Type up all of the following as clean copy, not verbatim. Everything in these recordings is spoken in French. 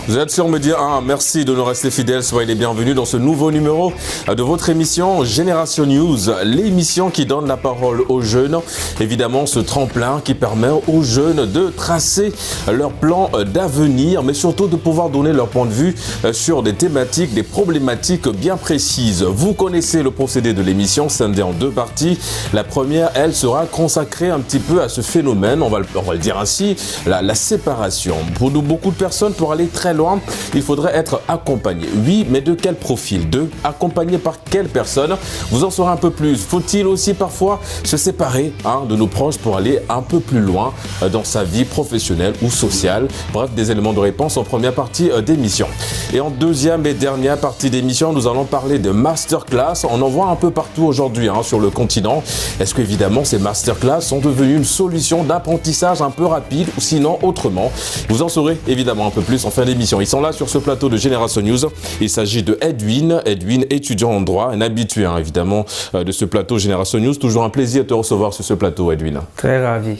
Vous êtes sur Média 1, merci de nous rester fidèles, soyez les bienvenus dans ce nouveau numéro de votre émission Génération News, l'émission qui donne la parole aux jeunes, évidemment ce tremplin qui permet aux jeunes de tracer leur plan d'avenir, mais surtout de pouvoir donner leur point de vue sur des thématiques, des problématiques bien précises. Vous connaissez le procédé de l'émission, scindé en deux parties. La première, elle sera consacrée un petit peu à ce phénomène, on va le dire ainsi, la séparation. Pour nous, beaucoup de personnes, pour aller très loin, il faudrait être accompagné. Oui, mais de quel profil? Accompagné par quelle personne? Vous en saurez un peu plus. Faut-il aussi parfois se séparer de nos proches pour aller un peu plus loin dans sa vie professionnelle ou sociale? Bref, des éléments de réponse en première partie d'émission. Et en deuxième et dernière partie d'émission, nous allons parler de masterclass. On en voit un peu partout aujourd'hui sur le continent. Est-ce qu'évidemment ces masterclass sont devenues une solution d'apprentissage un peu rapide ou sinon autrement? Vous en saurez évidemment un peu plus en fin d'émission. Ils sont là sur ce plateau de Génération News. Il s'agit de Edwin, étudiant en droit, un habitué évidemment de ce plateau Génération News. Toujours un plaisir de te recevoir sur ce plateau, Edwin. Très ravi.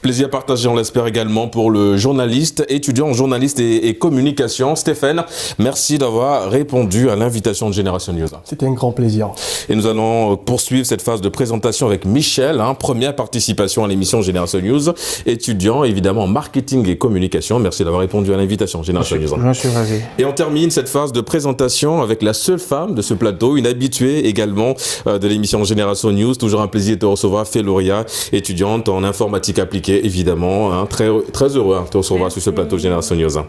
Plaisir partagé, on l'espère également, pour le journaliste, étudiant en journaliste et communication, Stéphane. Merci d'avoir répondu à l'invitation de Génération News. C'était un grand plaisir. Et nous allons poursuivre cette phase de présentation avec Michel, première participation à l'émission Génération News, étudiant évidemment en marketing et communication. Merci d'avoir répondu à l'invitation Génération News. Je suis ravi. Et on termine cette phase de présentation avec la seule femme de ce plateau, une habituée également de l'émission Génération News. Toujours un plaisir de te recevoir, Féloria, étudiante en informatique appliquée. Évidemment, très heureux de te recevoir sur ce plateau Génération News.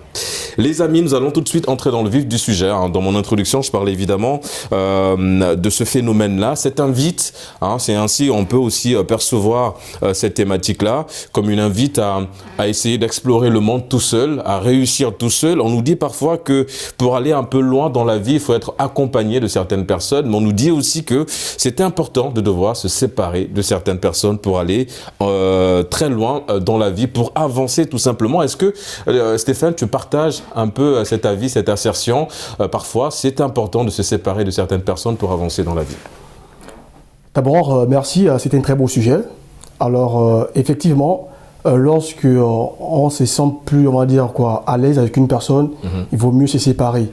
Les amis, nous allons tout de suite entrer dans le vif du sujet. Dans mon introduction, je parlais évidemment de ce phénomène-là. Cette invite, c'est ainsi, on peut aussi percevoir cette thématique-là comme une invite à essayer d'explorer le monde tout seul, à réussir tout seul. On nous dit parfois que pour aller un peu loin dans la vie, il faut être accompagné de certaines personnes, mais on nous dit aussi que c'est important de devoir se séparer de certaines personnes pour aller très loin dans la vie, pour avancer tout simplement. Est-ce que, Stéphane, tu partages un peu cet avis, cette assertion? Parfois, c'est important de se séparer de certaines personnes pour avancer dans la vie. D'abord, merci, c'était un très beau sujet. Alors, effectivement, lorsque on se sent plus, on va dire à l'aise avec une personne, il vaut mieux se séparer.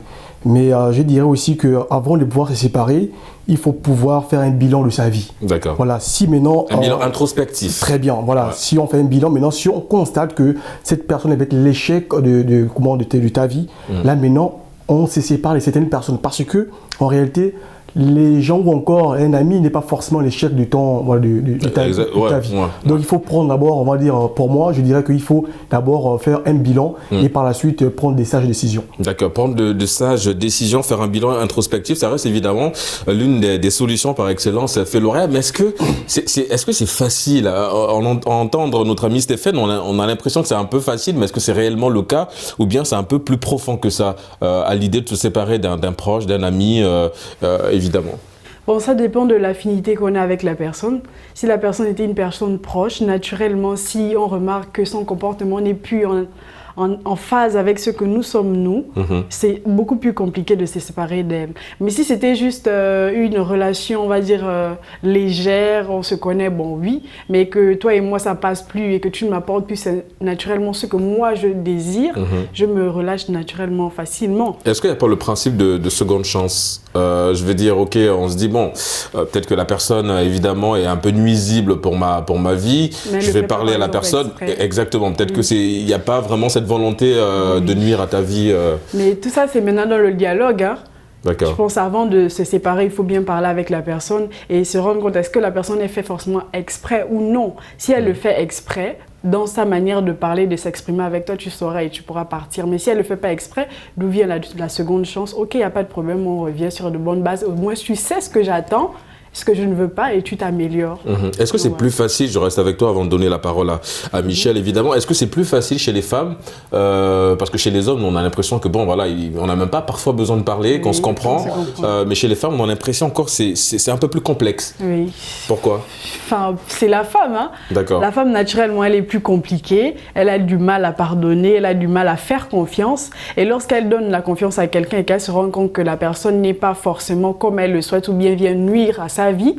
Mais je dirais aussi qu'avant de pouvoir se séparer, il faut pouvoir faire un bilan de sa vie. D'accord. Voilà, si maintenant... Un bilan introspectif. Très bien, voilà. Ouais. Si on fait un bilan, maintenant, si on constate que cette personne est l'échec de ta vie, là maintenant, on se sépare de certaines personnes. Parce que, en réalité, les gens ou encore un ami n'est pas forcément l'échec de ta vie. Ouais. Donc il faut prendre d'abord, on va dire, pour moi, je dirais qu'il faut d'abord faire un bilan et par la suite prendre des sages décisions. D'accord, prendre de sages décisions, faire un bilan introspectif, ça reste évidemment l'une des solutions par excellence. Féloria, mais est-ce que c'est facile à entendre notre ami Stéphane? On a l'impression que c'est un peu facile, mais est-ce que c'est réellement le cas ou bien c'est un peu plus profond que ça à l'idée de se séparer d'un proche, d'un ami évidemment. Bon, ça dépend de l'affinité qu'on a avec la personne. Si la personne était une personne proche, naturellement, si on remarque que son comportement n'est plus en phase avec ce que nous sommes nous, c'est beaucoup plus compliqué de se séparer d'elle. Mais si c'était juste une relation, on va dire, légère, on se connaît, bon oui, mais que toi et moi ça passe plus et que tu ne m'apportes plus naturellement ce que moi je désire, je me relâche naturellement, facilement. Est-ce qu'il n'y a pas le principe de seconde chance? Je vais dire, ok, on se dit, bon, peut-être que la personne, évidemment, est un peu nuisible pour ma vie. Mais je vais parler à la personne. Exactement. Peut-être qu'il n'y a pas vraiment cette volonté de nuire à ta vie. Mais tout ça, c'est maintenant dans le dialogue. D'accord. Je pense avant de se séparer, il faut bien parler avec la personne et se rendre compte, est-ce que la personne est fait forcément exprès ou non? Si elle le fait exprès, dans sa manière de parler, de s'exprimer avec toi, tu sauras et tu pourras partir. Mais si elle ne le fait pas exprès, d'où vient la seconde chance? Ok, il n'y a pas de problème, on revient sur de bonnes bases. Au moins, tu sais ce que j'attends, ce que je ne veux pas et tu t'améliores. Est-ce que c'est plus facile, je reste avec toi avant de donner la parole à Michel évidemment, est-ce que c'est plus facile chez les femmes parce que chez les hommes on a l'impression que bon voilà, on n'a même pas parfois besoin de parler, qu'on se comprend, mais chez les femmes on a l'impression encore c'est un peu plus complexe. Oui. Pourquoi? Enfin, c'est la femme. D'accord. La femme naturellement elle est plus compliquée, elle a du mal à pardonner, elle a du mal à faire confiance et lorsqu'elle donne la confiance à quelqu'un et qu'elle se rend compte que la personne n'est pas forcément comme elle le souhaite ou bien vient nuire à sa vie,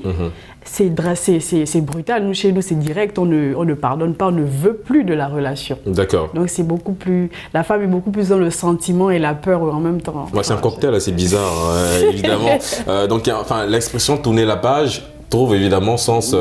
c'est brutal. Nous, chez nous, c'est direct, on ne pardonne pas, on ne veut plus de la relation. D'accord. Donc, la femme est beaucoup plus dans le sentiment et la peur en même temps. C'est un cocktail assez bizarre, évidemment. Donc, l'expression tourner la page trouve évidemment sens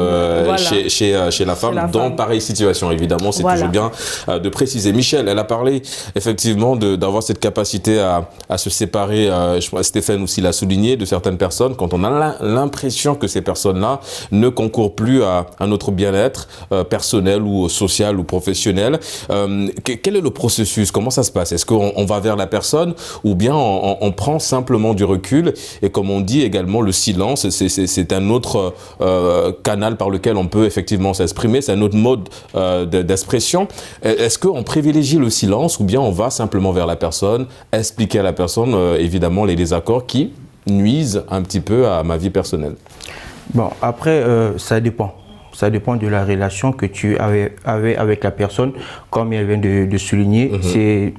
chez la femme dans pareille situation. Évidemment, c'est toujours bien de préciser. Michel, elle a parlé effectivement d'avoir cette capacité à se séparer, je crois Stéphane aussi l'a souligné, de certaines personnes quand on a l'impression que ces personnes-là ne concourent plus à notre bien-être personnel ou social ou professionnel. Quel est le processus? Comment ça se passe? Est-ce qu'on va vers la personne ou bien on prend simplement du recul? Et comme on dit également, le silence, c'est un autre canal par lequel on peut effectivement s'exprimer, c'est un autre mode d'expression. Est-ce qu'on privilégie le silence ou bien on va simplement vers la personne, expliquer à la personne évidemment les désaccords qui nuisent un petit peu à ma vie personnelle? Bon, après, ça dépend. Ça dépend de la relation que tu avais avec la personne, comme elle vient de souligner. C'est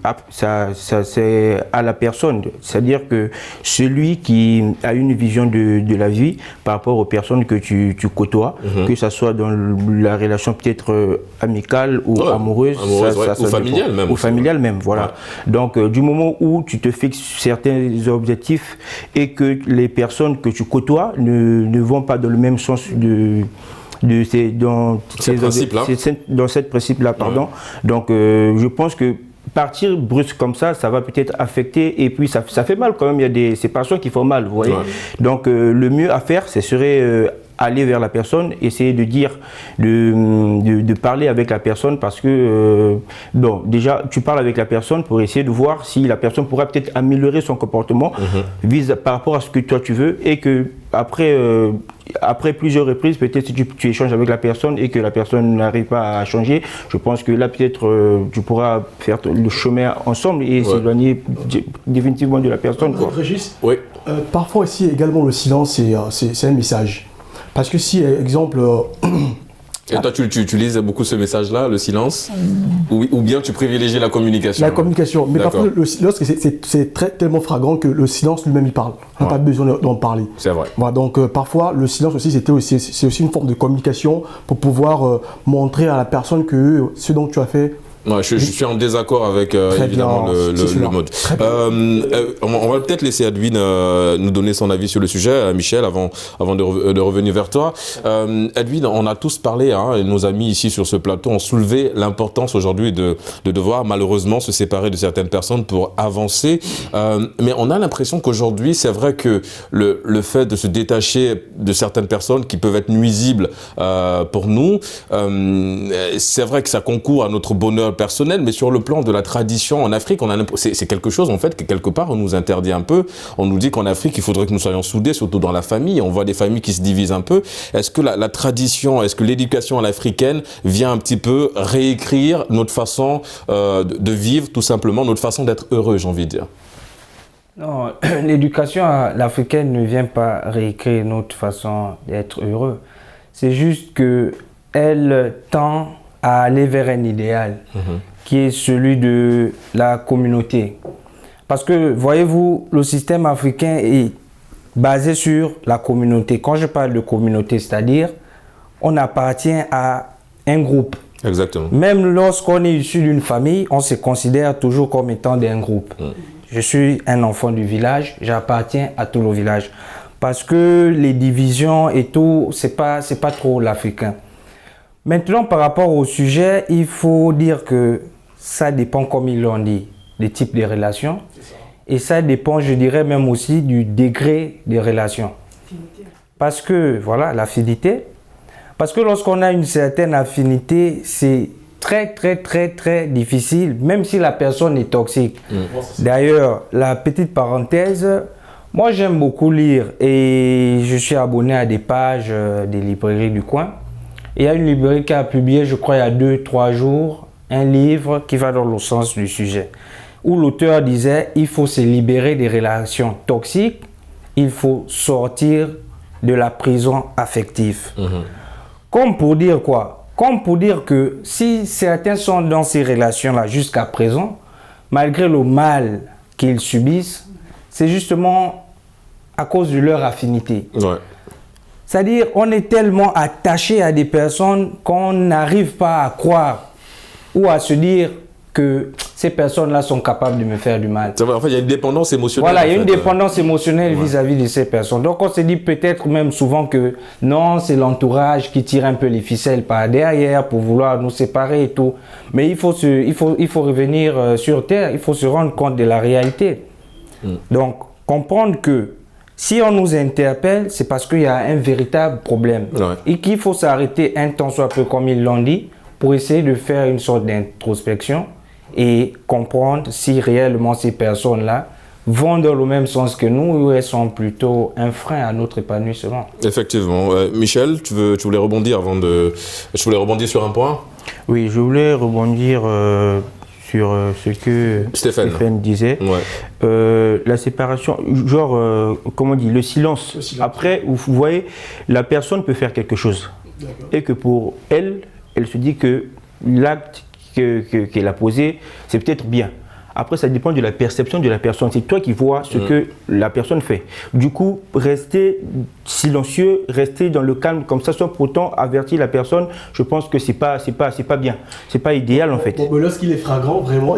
à la personne. C'est-à-dire que celui qui a une vision de la vie par rapport aux personnes que tu côtoies, que ce soit dans la relation peut-être amicale ou amoureuse, ou familiale même. Ou familiale même, voilà. Ouais. Donc, du moment où tu te fixes certains objectifs et que les personnes que tu côtoies ne vont pas dans le même sens dans ce principe-là, pardon. Donc, je pense que partir brusque comme ça va peut-être affecter et puis ça fait mal quand même. Il y a ces passions qui font mal, vous voyez. Ouais. Donc, le mieux à faire, ce serait aller vers la personne, essayer de dire, de parler avec la personne parce que, bon, déjà, tu parles avec la personne pour essayer de voir si la personne pourra peut-être améliorer son comportement par rapport à ce que toi tu veux et que après plusieurs reprises, peut-être si tu échanges avec la personne et que la personne n'arrive pas à changer, je pense que là peut-être tu pourras faire le chemin ensemble et s'éloigner définitivement de la personne. Régis, parfois aussi également le silence c'est un message. Parce que si, exemple... Et toi, tu lises beaucoup ce message-là, le silence, ou bien tu privilégies la communication? La communication, mais parfois, lorsque c'est tellement flagrant que le silence lui-même, il parle. On n'a pas besoin d'en parler. C'est vrai. Voilà, donc, parfois, le silence aussi, c'est aussi une forme de communication pour pouvoir montrer à la personne que ce dont tu as fait... Ouais, je suis en désaccord avec évidemment le mode. On va peut-être laisser Edwin nous donner son avis sur le sujet, Michel, avant de revenir vers toi. Edwin, on a tous parlé, et nos amis ici sur ce plateau ont soulevé l'importance aujourd'hui de devoir malheureusement se séparer de certaines personnes pour avancer. Mais on a l'impression qu'aujourd'hui, c'est vrai que le fait de se détacher de certaines personnes qui peuvent être nuisibles pour nous, c'est vrai que ça concourt à notre bonheur personnel, mais sur le plan de la tradition en Afrique, c'est quelque chose en fait que quelque part on nous interdit un peu. On nous dit qu'en Afrique il faudrait que nous soyons soudés, surtout dans la famille. On voit des familles qui se divisent un peu. Est-ce que la tradition, est-ce que l'éducation à l'africaine vient un petit peu réécrire notre façon de vivre, tout simplement, notre façon d'être heureux, j'ai envie de dire? Non, l'éducation à l'africaine ne vient pas réécrire notre façon d'être heureux. C'est juste que elle tend à aller vers un idéal qui est celui de la communauté. Parce que, voyez-vous, le système africain est basé sur la communauté. Quand je parle de communauté, c'est-à-dire, on appartient à un groupe. Exactement. Même lorsqu'on est issu d'une famille, on se considère toujours comme étant d'un groupe. Je suis un enfant du village, j'appartiens à tout le village. Parce que les divisions et tout, c'est pas trop l'africain. Maintenant, par rapport au sujet, il faut dire que ça dépend, comme ils l'ont dit, des types de relations. Et ça dépend, je dirais même aussi, du degré des relations. Parce que, voilà, l'affinité. Parce que lorsqu'on a une certaine affinité, c'est très difficile, même si la personne est toxique. D'ailleurs, la petite parenthèse, moi j'aime beaucoup lire et je suis abonné à des pages des librairies du coin. Il y a une librairie qui a publié, je crois, il y a 2-3 jours, un livre qui va dans le sens du sujet, où l'auteur disait il faut se libérer des relations toxiques, il faut sortir de la prison affective. Comme pour dire quoi? Comme pour dire que si certains sont dans ces relations-là jusqu'à présent, malgré le mal qu'ils subissent, c'est justement à cause de leur affinité. C'est-à-dire, on est tellement attaché à des personnes qu'on n'arrive pas à croire ou à se dire que ces personnes-là sont capables de me faire du mal. C'est vrai, en fait, il y a une dépendance émotionnelle. Voilà, il y a une dépendance émotionnelle vis-à-vis de ces personnes. Donc, on se dit peut-être même souvent que non, c'est l'entourage qui tire un peu les ficelles par derrière pour vouloir nous séparer et tout. Mais il faut revenir sur terre, il faut se rendre compte de la réalité. Donc, comprendre que si on nous interpelle, c'est parce qu'il y a un véritable problème. Et qu'il faut s'arrêter un temps soit peu, comme ils l'ont dit, pour essayer de faire une sorte d'introspection et comprendre si réellement ces personnes-là vont dans le même sens que nous ou elles sont plutôt un frein à notre épanouissement. Effectivement. Michel, tu voulais rebondir Je voulais rebondir sur un point. Oui, je voulais rebondir sur ce que Stéphane disait. La séparation, genre, comment on dit, le silence. Après, vous voyez, la personne peut faire quelque chose. Et que pour elle se dit que l'acte qu'elle a posé, c'est peut-être bien. Après, ça dépend de la perception de la personne. C'est toi qui vois ce que la personne fait. Du coup, rester silencieux, rester dans le calme comme ça, sans pourtant avertir la personne, je pense que c'est pas bien. C'est pas idéal en fait. Bon, lorsqu'il est flagrant, vraiment,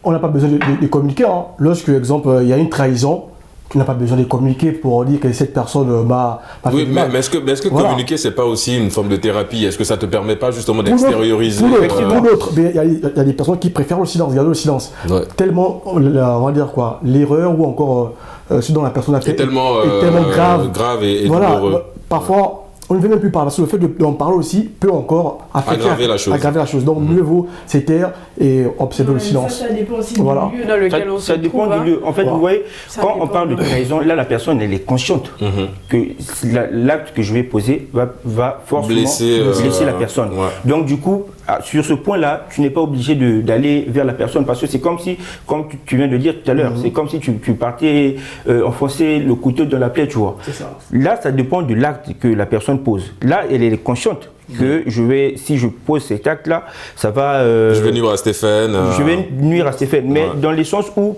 on n'a pas besoin de communiquer. Hein. Lorsque, exemple, il y a une trahison, tu n'as pas besoin de communiquer pour dire que cette personne m'a fait du mal. Mais est-ce que voilà. Communiquer, c'est pas aussi une forme de thérapie? Est-ce que ça te permet pas justement d'extérioriser? Pour l'autre, il y a des personnes qui préfèrent le silence, garder le silence. Tellement, on va dire quoi, l'erreur ou encore ce dont la personne a fait est tellement grave et voilà, douloureux. Parfois, on ne veut même plus parler, parce que le fait d'en parler aussi peut encore aggraver la chose. Donc mieux vaut se taire et observer le silence. Ça dépend aussi du lieu dans lequel on se trouve. Ça dépend du lieu. En fait, vous voyez, quand on parle de trahison, là la personne elle est consciente que l'acte que je vais poser va forcément blesser la personne. Donc du coup, sur ce point-là, tu n'es pas obligé d'aller vers la personne parce que c'est comme si, comme tu viens de dire tout à l'heure, c'est comme si tu partais enfoncer le couteau dans la plaie, tu vois. Là, ça dépend de l'acte que la personne pose. Là, elle est consciente que si je pose cet acte-là, ça va... je vais nuire à Stéphane. Je vais nuire à Stéphane, mais dans le sens où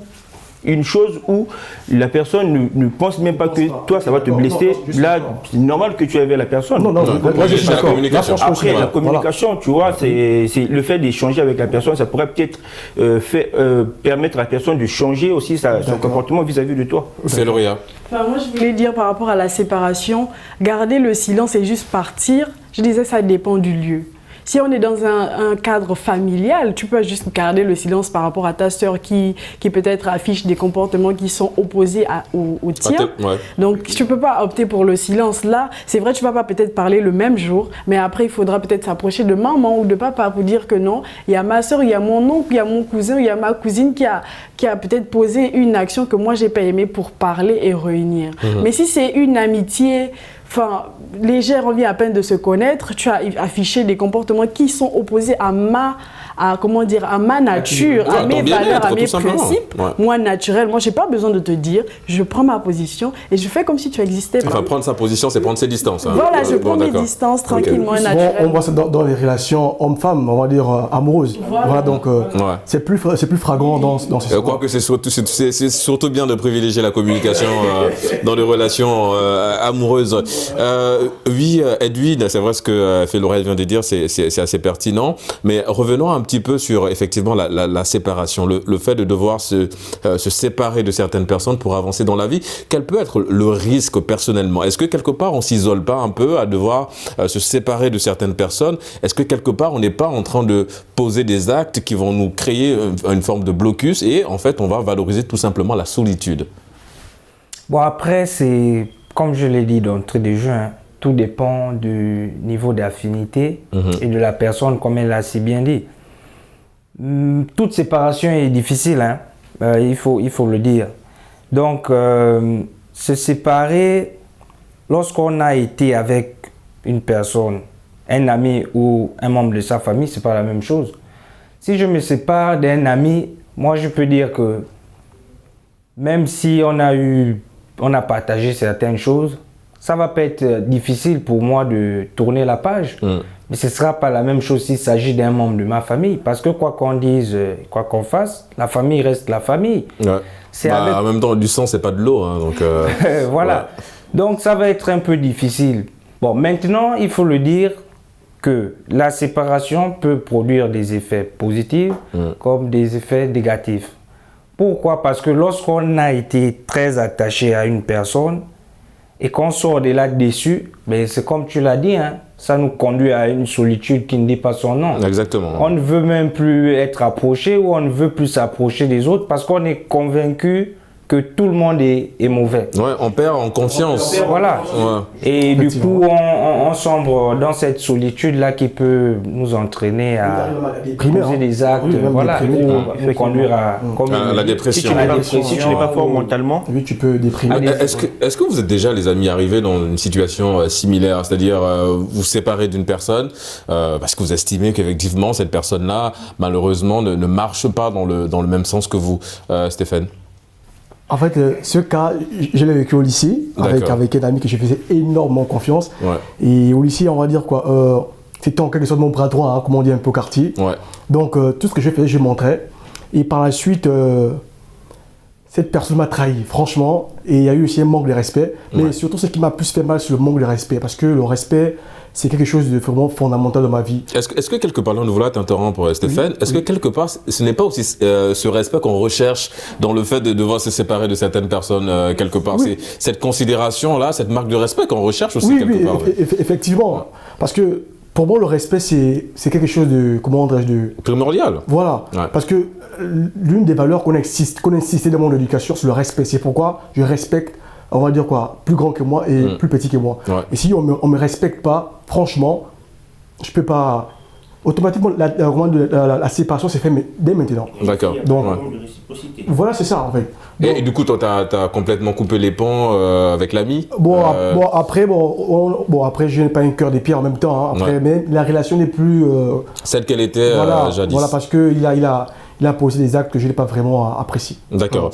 une chose où la personne ne pense même pas que toi ça va te blesser, là c'est normal que tu ailles vers la personne. Moi je suis d'accord. Après la communication, tu vois, c'est le fait d'échanger avec la personne, ça pourrait peut-être permettre à la personne de changer aussi son comportement vis-à-vis de toi. C'est Lauria. Enfin, moi je voulais dire par rapport à la séparation, garder le silence et juste partir, je disais ça dépend du lieu. Si on est dans un cadre familial, tu peux juste garder le silence par rapport à ta sœur qui peut-être affiche des comportements qui sont opposés au tien. Donc, tu ne peux pas opter pour le silence. Là, c'est vrai, tu ne vas pas peut-être parler le même jour, mais après, il faudra peut-être s'approcher de maman ou de papa pour dire que non, il y a ma sœur, il y a mon oncle, il y a mon cousin, il y a ma cousine qui a peut-être posé une action que moi, je n'ai pas aimée pour parler et réunir. Mais si c'est une amitié... Enfin, légère, on vient à peine de se connaître, tu as affiché des comportements qui sont opposés à ma nature, à mes valeurs, à mes principes. Moi, naturellement, je n'ai pas besoin de te dire, je prends ma position et je fais comme si tu existais. Enfin, prendre sa position, c'est prendre ses distances. Hein. Voilà, je prends mes distances tranquillement et naturellement. On voit ça dans les relations homme-femme, on va dire amoureuses. Voilà, donc c'est plus flagrant dans ces Je crois que c'est surtout bien de privilégier la communication dans les relations amoureuses. Oui, Edwin, c'est vrai ce que Féloret vient de dire, c'est assez pertinent, mais revenons un petit peu sur effectivement la séparation, le fait de devoir se séparer de certaines personnes pour avancer dans la vie. Quel peut être le risque personnellement? Est-ce que quelque part on s'isole pas un peu à devoir se séparer de certaines personnes? Est-ce que quelque part on n'est pas en train de poser des actes qui vont nous créer une forme de blocus et en fait on va valoriser tout simplement la solitude? Bon, après c'est... Comme je l'ai dit d'entrée de jeu, tout dépend du niveau d'affinité et de la personne, comme elle l'a si bien dit. Toute séparation est difficile, il faut le dire. Donc, se séparer, lorsqu'on a été avec une personne, un ami ou un membre de sa famille, ce n'est pas la même chose. Si je me sépare d'un ami, moi je peux dire que même si on a partagé certaines choses, ça va pas être difficile pour moi de tourner la page. Mais ce ne sera pas la même chose s'il s'agit d'un membre de ma famille. Parce que quoi qu'on dise, quoi qu'on fasse, la famille reste la famille. En même temps, du sang, c'est pas de l'eau. Hein, donc, voilà. Donc ça va être un peu difficile. Bon, maintenant, il faut le dire que la séparation peut produire des effets positifs comme des effets négatifs. Pourquoi? Parce que lorsqu'on a été très attaché à une personne et qu'on sort de là-dessus, ben c'est comme tu l'as dit, hein, ça nous conduit à une solitude qui ne dit pas son nom. Exactement. On ne veut même plus être approché ou on ne veut plus s'approcher des autres parce qu'on est convaincu que tout le monde est mauvais. Ouais, on perd en confiance. Voilà. Ouais. Et du coup, on sombre dans cette solitude-là qui peut nous entraîner à poser des actes, voilà, ou nous conduire à la dépression. Si tu n'es pas fort mentalement, Oui, tu peux déprimer. Est-ce que vous êtes déjà, les amis, arrivés dans une situation similaire, c'est-à-dire vous séparez d'une personne parce que vous estimez qu'effectivement cette personne-là, malheureusement, ne marche pas dans le même sens que vous, Stéphane? En fait, ce cas, je l'ai vécu au lycée avec un ami que je faisais énormément confiance. Ouais. Et au lycée, on va dire quoi, c'était en quelque sorte mon bras droit, hein, comme on dit un peu au quartier. Ouais. Donc, tout ce que je faisais, je montrais. Et par la suite, cette personne m'a trahi, franchement. Et il y a eu aussi un manque de respect. Mais surtout, ce qui m'a plus fait mal, c'est le manque de respect. Parce que le respect, c'est quelque chose de vraiment fondamental dans ma vie. Est-ce que quelque part, là, nous voilà t'interrompre, Stéphane, est-ce que quelque part, ce n'est pas aussi ce respect qu'on recherche dans le fait de devoir se séparer de certaines personnes, quelque part? C'est cette considération-là, cette marque de respect qu'on recherche aussi, quelque part. Effectivement. Ouais. Parce que pour moi, le respect, c'est quelque chose de, comment dirais-je, de... primordial. Voilà. Ouais. Parce que l'une des valeurs qu'on insistait dans mon éducation, c'est le respect. C'est pourquoi je respecte, on va dire quoi, plus grand que moi et plus petit que moi. Ouais. Et si on me respecte pas, franchement, je peux pas... Automatiquement, la séparation s'est faite dès maintenant. D'accord. Donc, voilà, c'est ça en fait. Donc, et du coup, toi, tu as complètement coupé les ponts avec l'ami. Après, je n'ai pas un cœur de pierre en même temps. Hein, après, ouais. Mais la relation n'est plus... celle qu'elle était jadis. Voilà, parce qu'il a posé des actes que je n'ai pas vraiment appréciés. D'accord.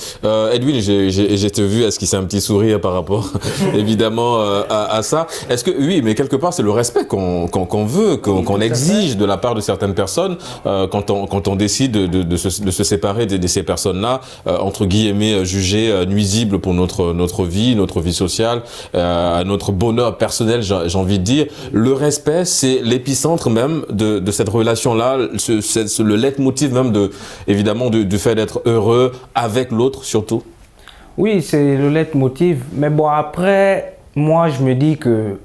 Edwin, j'ai vu esquisser un petit sourire par rapport, évidemment, à ça. Est-ce que, oui, mais quelque part, c'est le respect qu'on veut, qu'on exige de la part de certaines personnes quand on décide de se séparer de ces personnes-là, entre guillemets, jugées nuisibles pour notre vie sociale, notre bonheur personnel, j'ai envie de dire. Le respect, c'est l'épicentre même de cette relation-là, le leitmotiv même évidemment du fait d'être heureux avec l'autre surtout. Oui, c'est le leitmotiv. Mais bon, après, moi je me dis que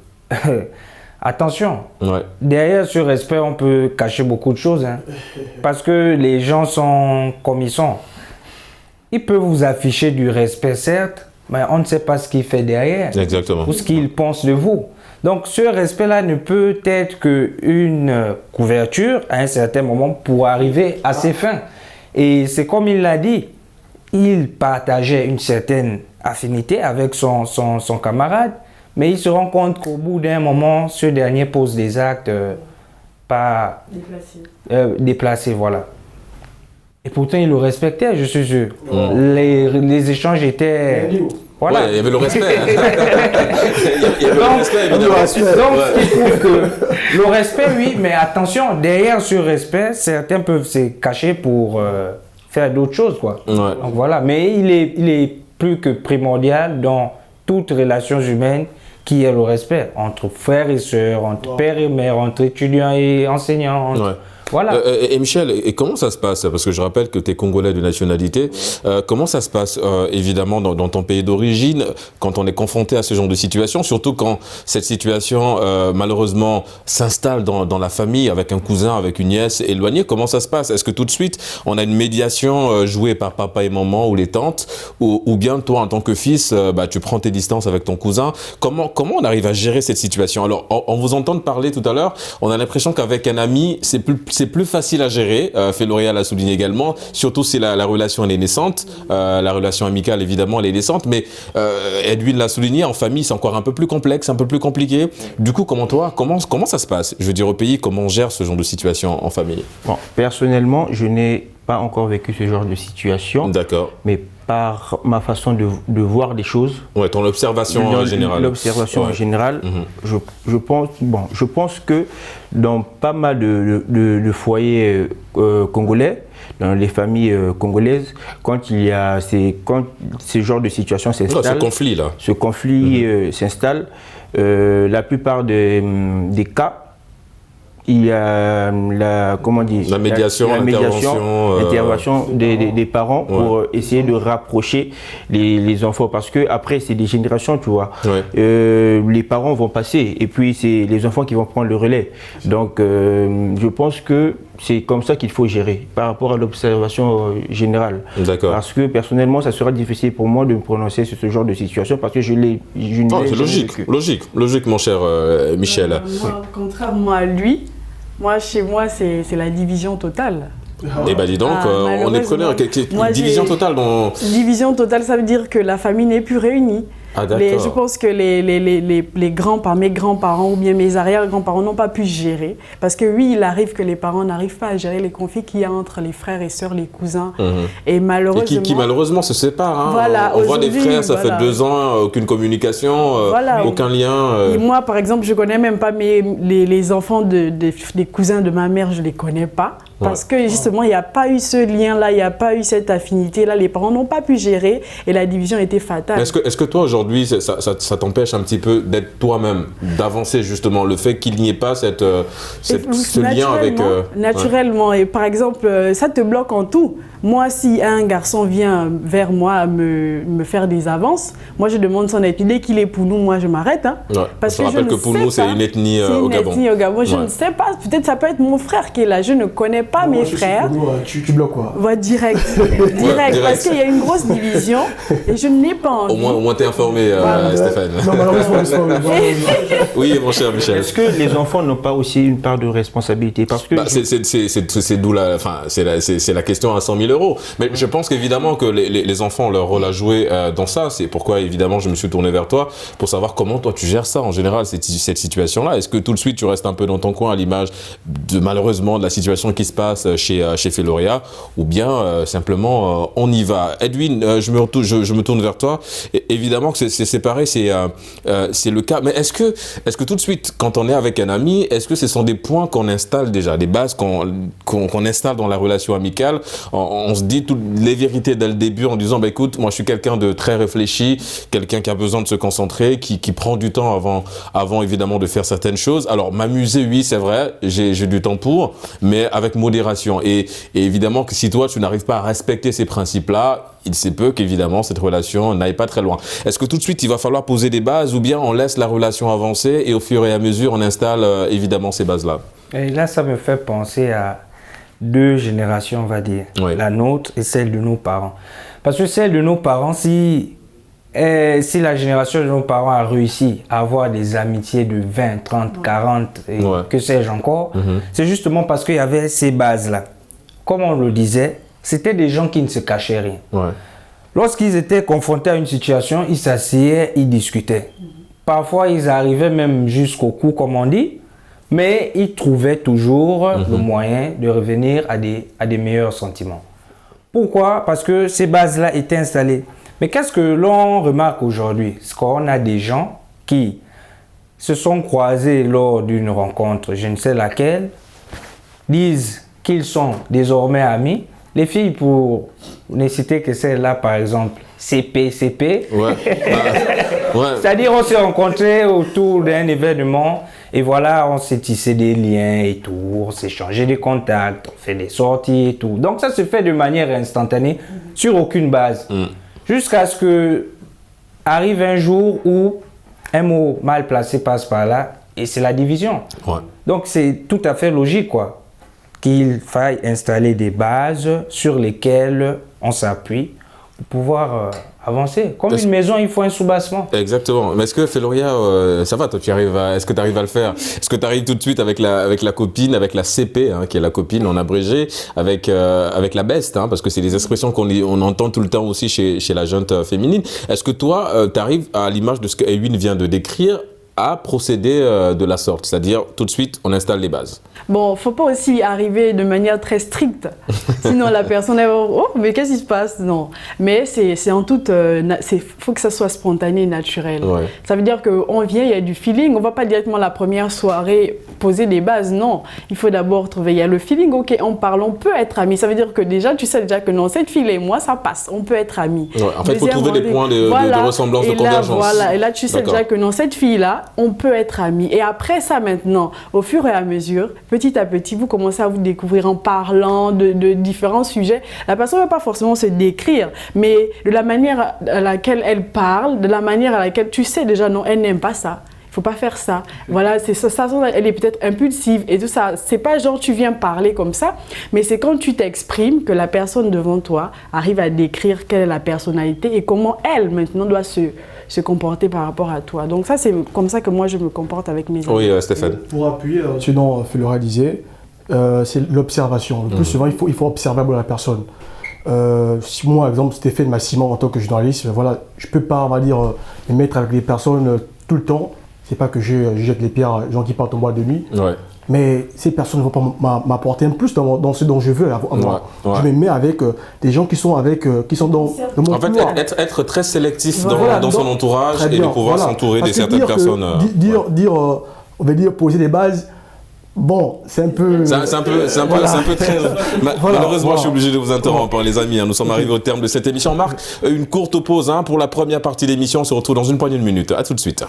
attention, derrière ce respect, on peut cacher beaucoup de choses. Hein, parce que les gens sont comme ils sont. Ils peuvent vous afficher du respect, certes, mais on ne sait pas ce qu'il fait derrière. Exactement. Ou ce qu'il pense de vous. Donc ce respect-là ne peut être qu'une couverture à un certain moment pour arriver à ses fins. Et c'est comme il l'a dit, il partageait une certaine affinité avec son camarade, mais il se rend compte qu'au bout d'un moment, ce dernier pose des actes pas déplacés, voilà. Et pourtant, il le respectait, je suis sûr. Les échanges étaient... Voilà. Ouais, il y avait le respect. Il y avait le respect, évidemment. Donc, ce qui prouve que le respect, oui, mais attention, derrière ce respect, certains peuvent se cacher pour faire d'autres choses, quoi. Ouais. Donc voilà, mais il est plus que primordial dans toute relation humaine qui est le respect entre frères et sœurs, entre père et mère, entre étudiants et enseignants. Entre... Ouais. Voilà. Et Michel, et comment ça se passe? Parce que je rappelle que tu es congolais de nationalité. Comment ça se passe, évidemment, dans ton pays d'origine, quand on est confronté à ce genre de situation, surtout quand cette situation, malheureusement, s'installe dans la famille, avec un cousin, avec une nièce éloignée? Comment ça se passe? Est-ce que tout de suite, on a une médiation jouée par papa et maman ou les tantes, ou bien toi, en tant que fils, tu prends tes distances avec ton cousin? Comment on arrive à gérer cette situation? Alors, on vous entend parler tout à l'heure, on a l'impression qu'avec un ami, c'est plus facile à gérer. Féloria l'a souligné également, surtout si la relation elle est naissante, la relation amicale évidemment elle est naissante, mais Edwin l'a souligné, en famille c'est encore un peu plus complexe, un peu plus compliqué. Du coup, comment ça se passe? Je veux dire, au pays, comment on gère ce genre de situation en famille? Bon, personnellement, je n'ai pas encore vécu ce genre de situation. D'accord. Mais par ma façon de voir les choses. Ouais, ton observation en général. L'observation en général, je pense que dans pas mal de foyers congolais, dans les familles congolaises, quand il y a quand ce genre de situation s'installe, ce conflit s'installe, la plupart des cas, il y a la médiation, l'intervention des parents pour essayer de rapprocher les enfants, parce que après c'est des générations, tu vois. Les parents vont passer et puis c'est les enfants qui vont prendre le relais. Donc je pense que c'est comme ça qu'il faut gérer par rapport à l'observation générale. D'accord. Parce que personnellement, ça sera difficile pour moi de me prononcer sur ce genre de situation parce que je n'ai c'est logique, mon cher Michel. Moi, contrairement à lui, chez moi, c'est la division totale. Eh bien, dis donc, on est preneur. Division totale Division totale, ça veut dire que la famille n'est plus réunie. Ah, d'accord. Je pense que mes grands-parents ou bien mes arrière-grands-parents n'ont pas pu gérer. Parce que oui, il arrive que les parents n'arrivent pas à gérer les conflits qu'il y a entre les frères et sœurs, les cousins. Et malheureusement... Et qui malheureusement se séparent. Hein. Voilà, on voit des frères, ça fait 2 ans, aucune communication, aucun lien. Et moi, par exemple, je ne connais même pas les enfants des cousins de ma mère, je ne les connais pas. Parce que justement, il n'y a pas eu ce lien-là, il n'y a pas eu cette affinité-là. Les parents n'ont pas pu gérer et la division était fatale. Est-ce que toi, aujourd'hui, ça t'empêche un petit peu d'être toi-même, d'avancer justement, le fait qu'il n'y ait pas ce lien avec... Naturellement. Et par exemple, ça te bloque en tout. Moi, si un garçon vient vers moi me faire des avances, moi, je demande son avis. Dès qu'il est Pounou, moi, je m'arrête. Hein, parce que je rappelle que Pounou, c'est une ethnie au Gabon. Je ne sais pas. Peut-être ça peut être mon frère qui est là. Je ne connais pas mes frères. Tu bloques quoi? Direct. Parce qu'il y a une grosse division et je n'ai pas envie. Au moins, t'es informé, Stéphane. Non, malheureusement, oui, mon cher Michel. Est-ce que les enfants n'ont pas aussi une part de responsabilité? Parce que c'est d'où c'est la question à 100 000 €. Mais je pense qu'évidemment que les enfants ont leur rôle à jouer dans ça. C'est pourquoi évidemment je me suis tourné vers toi pour savoir comment toi tu gères ça en général, cette situation-là. Est-ce que tout de suite tu restes un peu dans ton coin à l'image malheureusement de la situation qui se passe chez Feloria, ou bien simplement on y va? Edwin, je me tourne vers toi. Et évidemment que c'est pareil, c'est le cas. Mais est-ce que tout de suite, quand on est avec un ami, est-ce que ce sont des points qu'on installe déjà, des bases qu'on installe dans la relation amicale? On se dit toutes les vérités dès le début en disant écoute, moi je suis quelqu'un de très réfléchi, quelqu'un qui a besoin de se concentrer, qui prend du temps avant évidemment de faire certaines choses. Alors m'amuser, oui, c'est vrai, j'ai du temps pour, mais avec modération. Et évidemment que si toi tu n'arrives pas à respecter ces principes-là, il se peut qu'évidemment cette relation n'aille pas très loin. Est-ce que tout de suite il va falloir poser des bases, ou bien on laisse la relation avancer et au fur et à mesure on installe évidemment ces bases-là? Et là ça me fait penser à 2 générations, on va dire, la nôtre et celle de nos parents. Parce que celle de nos parents, si la génération de nos parents a réussi à avoir des amitiés de 20, 30, 40, et que sais-je encore, c'est justement parce qu'il y avait ces bases-là. Comme on le disait, c'était des gens qui ne se cachaient rien. Lorsqu'ils étaient confrontés à une situation, ils s'asseyaient, ils discutaient. Parfois, ils arrivaient même jusqu'au cou, comme on dit, mais ils trouvaient toujours le moyen de revenir à des meilleurs sentiments. Pourquoi? Parce que ces bases-là étaient installées. Mais qu'est-ce que l'on remarque aujourd'hui? C'est qu'on a des gens qui se sont croisés lors d'une rencontre, je ne sais laquelle, disent qu'ils sont désormais amis. Les filles, pour ne citer que celle-là, par exemple, CP. C'est-à-dire on s'est rencontrés autour d'un événement et voilà, on s'est tissé des liens et tout, on s'est changé des contacts, on fait des sorties et tout. Donc ça se fait de manière instantanée, sur aucune base. Jusqu'à ce que arrive un jour où un mot mal placé passe par là et c'est la division. Donc c'est tout à fait logique, quoi, qu'il faille installer des bases sur lesquelles on s'appuie pour pouvoir avancer. Comme une maison, il faut un soubassement. Exactement. Mais est-ce que Feloria, ça va, toi, est-ce que tu arrives à le faire? Est-ce que tu arrives tout de suite avec la copine, avec la CP, qui est la copine en abrégé, avec la beste, parce que c'est des expressions qu'on entend tout le temps aussi chez la gente féminine. Est-ce que toi, tu arrives à l'image de ce que Edwin vient de décrire, à procéder de la sorte, c'est-à-dire tout de suite on installe les bases. Bon, faut pas aussi arriver de manière très stricte, sinon la personne elle va oh mais qu'est-ce qui se passe? Non, mais c'est en toute, faut que ça soit spontané et naturel. Ouais. Ça veut dire que on vient, il y a du feeling, on va pas directement la première soirée poser des bases, non. Il faut d'abord trouver, il y a le feeling, ok, on parle, on peut être amis. Ça veut dire que déjà tu sais déjà que non, cette fille et moi ça passe, on peut être amis. Ouais, en fait, il faut trouver des points de ressemblance, de convergence. Voilà, et là tu sais déjà que non, cette fille-là, on peut être amis. Et après ça maintenant, au fur et à mesure, petit à petit, vous commencez à vous découvrir en parlant de différents sujets. La personne ne va pas forcément se décrire, mais de la manière à laquelle elle parle, de la manière à laquelle tu sais déjà, non, elle n'aime pas ça. Il faut pas faire ça. Voilà, c'est ça, elle est peut-être impulsive et tout ça. C'est pas genre tu viens parler comme ça, mais c'est quand tu t'exprimes que la personne devant toi arrive à décrire quelle est la personnalité et comment elle maintenant doit se comporter par rapport à toi. Donc ça, c'est comme ça que moi je me comporte avec mes amis. Oui, Stéphane. Pour appuyer ce dont Flora disait, c'est l'observation. Le plus souvent, il faut observer la personne. Si moi, par exemple, Stéphane m'a cimé en tant que journaliste, voilà, je peux pas, on va dire, me mettre avec les personnes tout le temps. C'est pas que je jette les pierres aux gens qui partent en boîte de nuit. Ouais. Mais ces personnes ne vont pas m'apporter un plus dans ce dont je veux avoir. Ouais. Je me mets avec des gens qui sont dans mon couloir. En fait, être très sélectif dans son entourage et de pouvoir s'entourer de certaines personnes. On va dire poser des bases. Bon, c'est un peu... C'est un peu très... Malheureusement, je suis obligé de vous interrompre, les amis. Nous sommes arrivés au terme de cette émission. On marque une courte pause pour la première partie de l'émission. On se retrouve dans une poignée de minutes. À tout de suite.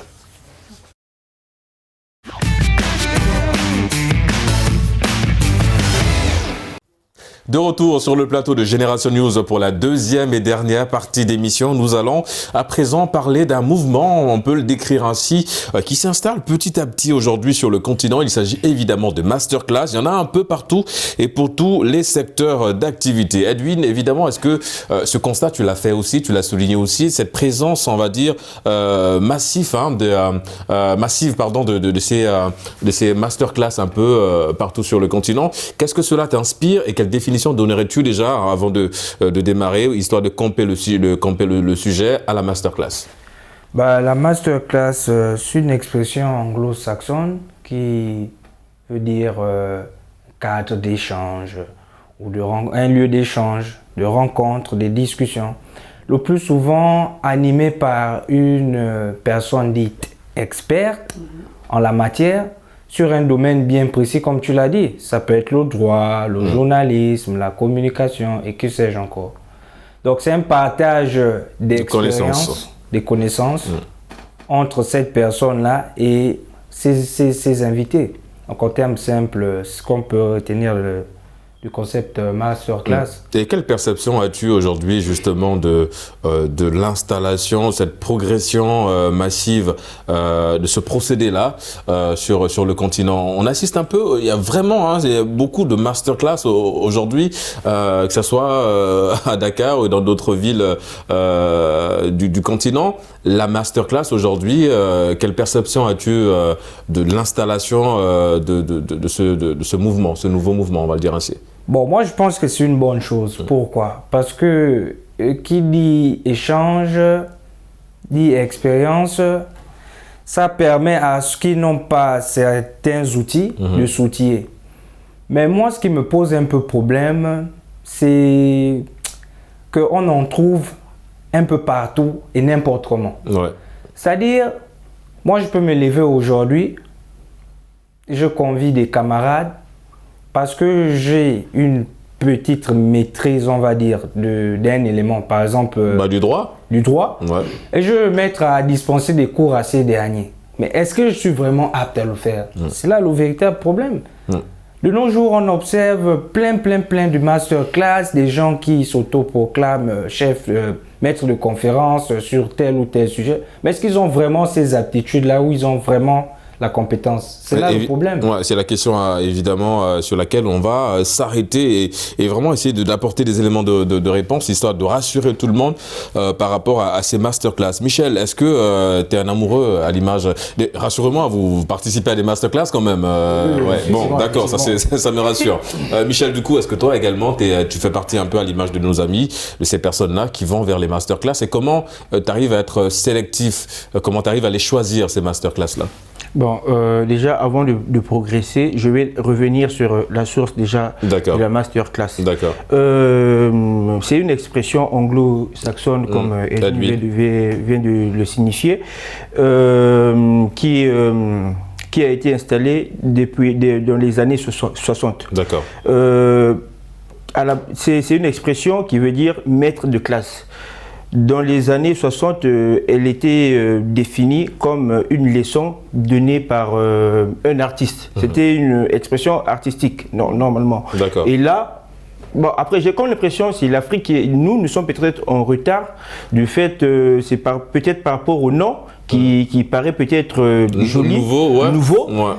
De retour sur le plateau de Génération News pour la deuxième et dernière partie d'émission. Nous allons à présent parler d'un mouvement, on peut le décrire ainsi, qui s'installe petit à petit aujourd'hui sur le continent. Il s'agit évidemment de masterclass. Il y en a un peu partout et pour tous les secteurs d'activité. Edwin, évidemment, est-ce que ce constat, tu l'as fait aussi, tu l'as souligné aussi, cette présence, on va dire, massive de ces masterclass un peu partout sur le continent. Qu'est-ce que cela t'inspire et quelle définition donnerais-tu déjà avant de démarrer, histoire de camper le sujet à la masterclass? La masterclass, c'est une expression anglo-saxonne qui veut dire cadre d'échange ou un lieu d'échange, de rencontre, de discussion. Le plus souvent animé par une personne dite experte en la matière, sur un domaine bien précis, comme tu l'as dit. Ça peut être le droit, le journalisme, la communication et que sais-je encore. Donc, c'est un partage d'expériences, de connaissances entre cette personne-là et ses invités. Donc, en termes simples, ce qu'on peut retenir du concept masterclass. Et quelle perception as-tu aujourd'hui justement de l'installation, cette progression massive de ce procédé-là sur le continent? On assiste un peu, il y a vraiment beaucoup de masterclass aujourd'hui, que ce soit à Dakar ou dans d'autres villes du continent. La masterclass aujourd'hui, quelle perception as-tu de l'installation de ce mouvement, ce nouveau mouvement, on va le dire ainsi? Bon, moi je pense que c'est une bonne chose. Pourquoi? Parce que qui dit échange, dit expérience, ça permet à ceux qui n'ont pas certains outils de s'outiller. Mais moi, ce qui me pose un peu problème, c'est qu'on en trouve un peu partout et n'importe comment. Ouais. C'est-à-dire, moi je peux me lever aujourd'hui, je convie des camarades, parce que j'ai une petite maîtrise, on va dire, d'un élément, par exemple... du droit. Du droit. Ouais. Et je vais me mettre à dispenser des cours à ces derniers. Mais est-ce que je suis vraiment apte à le faire? C'est là le véritable problème. De nos jours, on observe plein de masterclass, des gens qui s'autoproclament chef, maître de conférence sur tel ou tel sujet. Mais est-ce qu'ils ont vraiment ces aptitudes-là, où ils ont vraiment la compétence. C'est là le problème. Ouais, c'est la question évidemment sur laquelle on va s'arrêter et vraiment essayer d'apporter des éléments de réponse, histoire de rassurer tout le monde par rapport à ces masterclass. Michel, est-ce que tu es un amoureux à l'image Rassure-moi, vous participez à des masterclass quand même. Bon, d'accord, ça me rassure. Michel, du coup, est-ce que toi également, tu fais partie un peu à l'image de nos amis, de ces personnes-là qui vont vers les masterclass, et comment tu arrives à être sélectif, comment tu arrives à les choisir, ces masterclass-là? Bon, déjà, avant de progresser, je vais revenir sur la source déjà de la masterclass. D'accord. C'est une expression anglo-saxonne, comme Edwin vient de le signifier, qui a été installée dans les années 60. D'accord. C'est une expression qui veut dire maître de classe. Dans les années 60, elle était définie comme une leçon donnée par un artiste. C'était une expression artistique, normalement. D'accord. Et là, bon, après, j'ai comme l'impression que l'Afrique, nous sommes peut-être en retard du fait, c'est peut-être par rapport au nom qui paraît peut-être joli, nouveau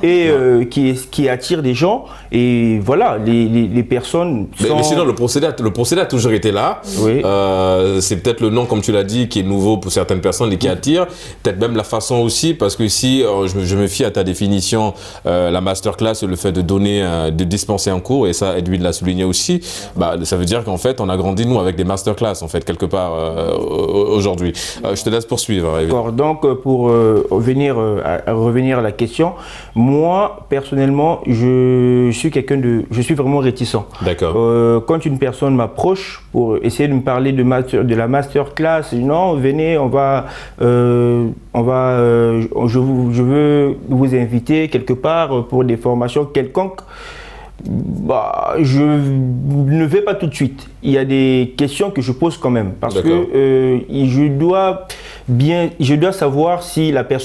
et qui attire des gens. Et voilà, les personnes sont... Mais sinon, le procédé a toujours été là. Oui. C'est peut-être le nom, comme tu l'as dit, qui est nouveau pour certaines personnes et qui attire. Peut-être même la façon aussi, parce que si je me fie à ta définition, la masterclass, le fait de donner, de dispenser un cours, et ça, Edwin l'a souligné aussi, ça veut dire qu'en fait, on a grandi, nous, avec des masterclass, en fait, quelque part, aujourd'hui. Je te laisse poursuivre. D'accord, donc, pour revenir à la question, moi, personnellement, je suis vraiment réticent. D'accord. Quand une personne m'approche pour essayer de me parler de la masterclass, non, venez, je veux vous inviter quelque part pour des formations quelconques. Je ne vais pas tout de suite. Il y a des questions que je pose quand même parce que je dois savoir si la et puis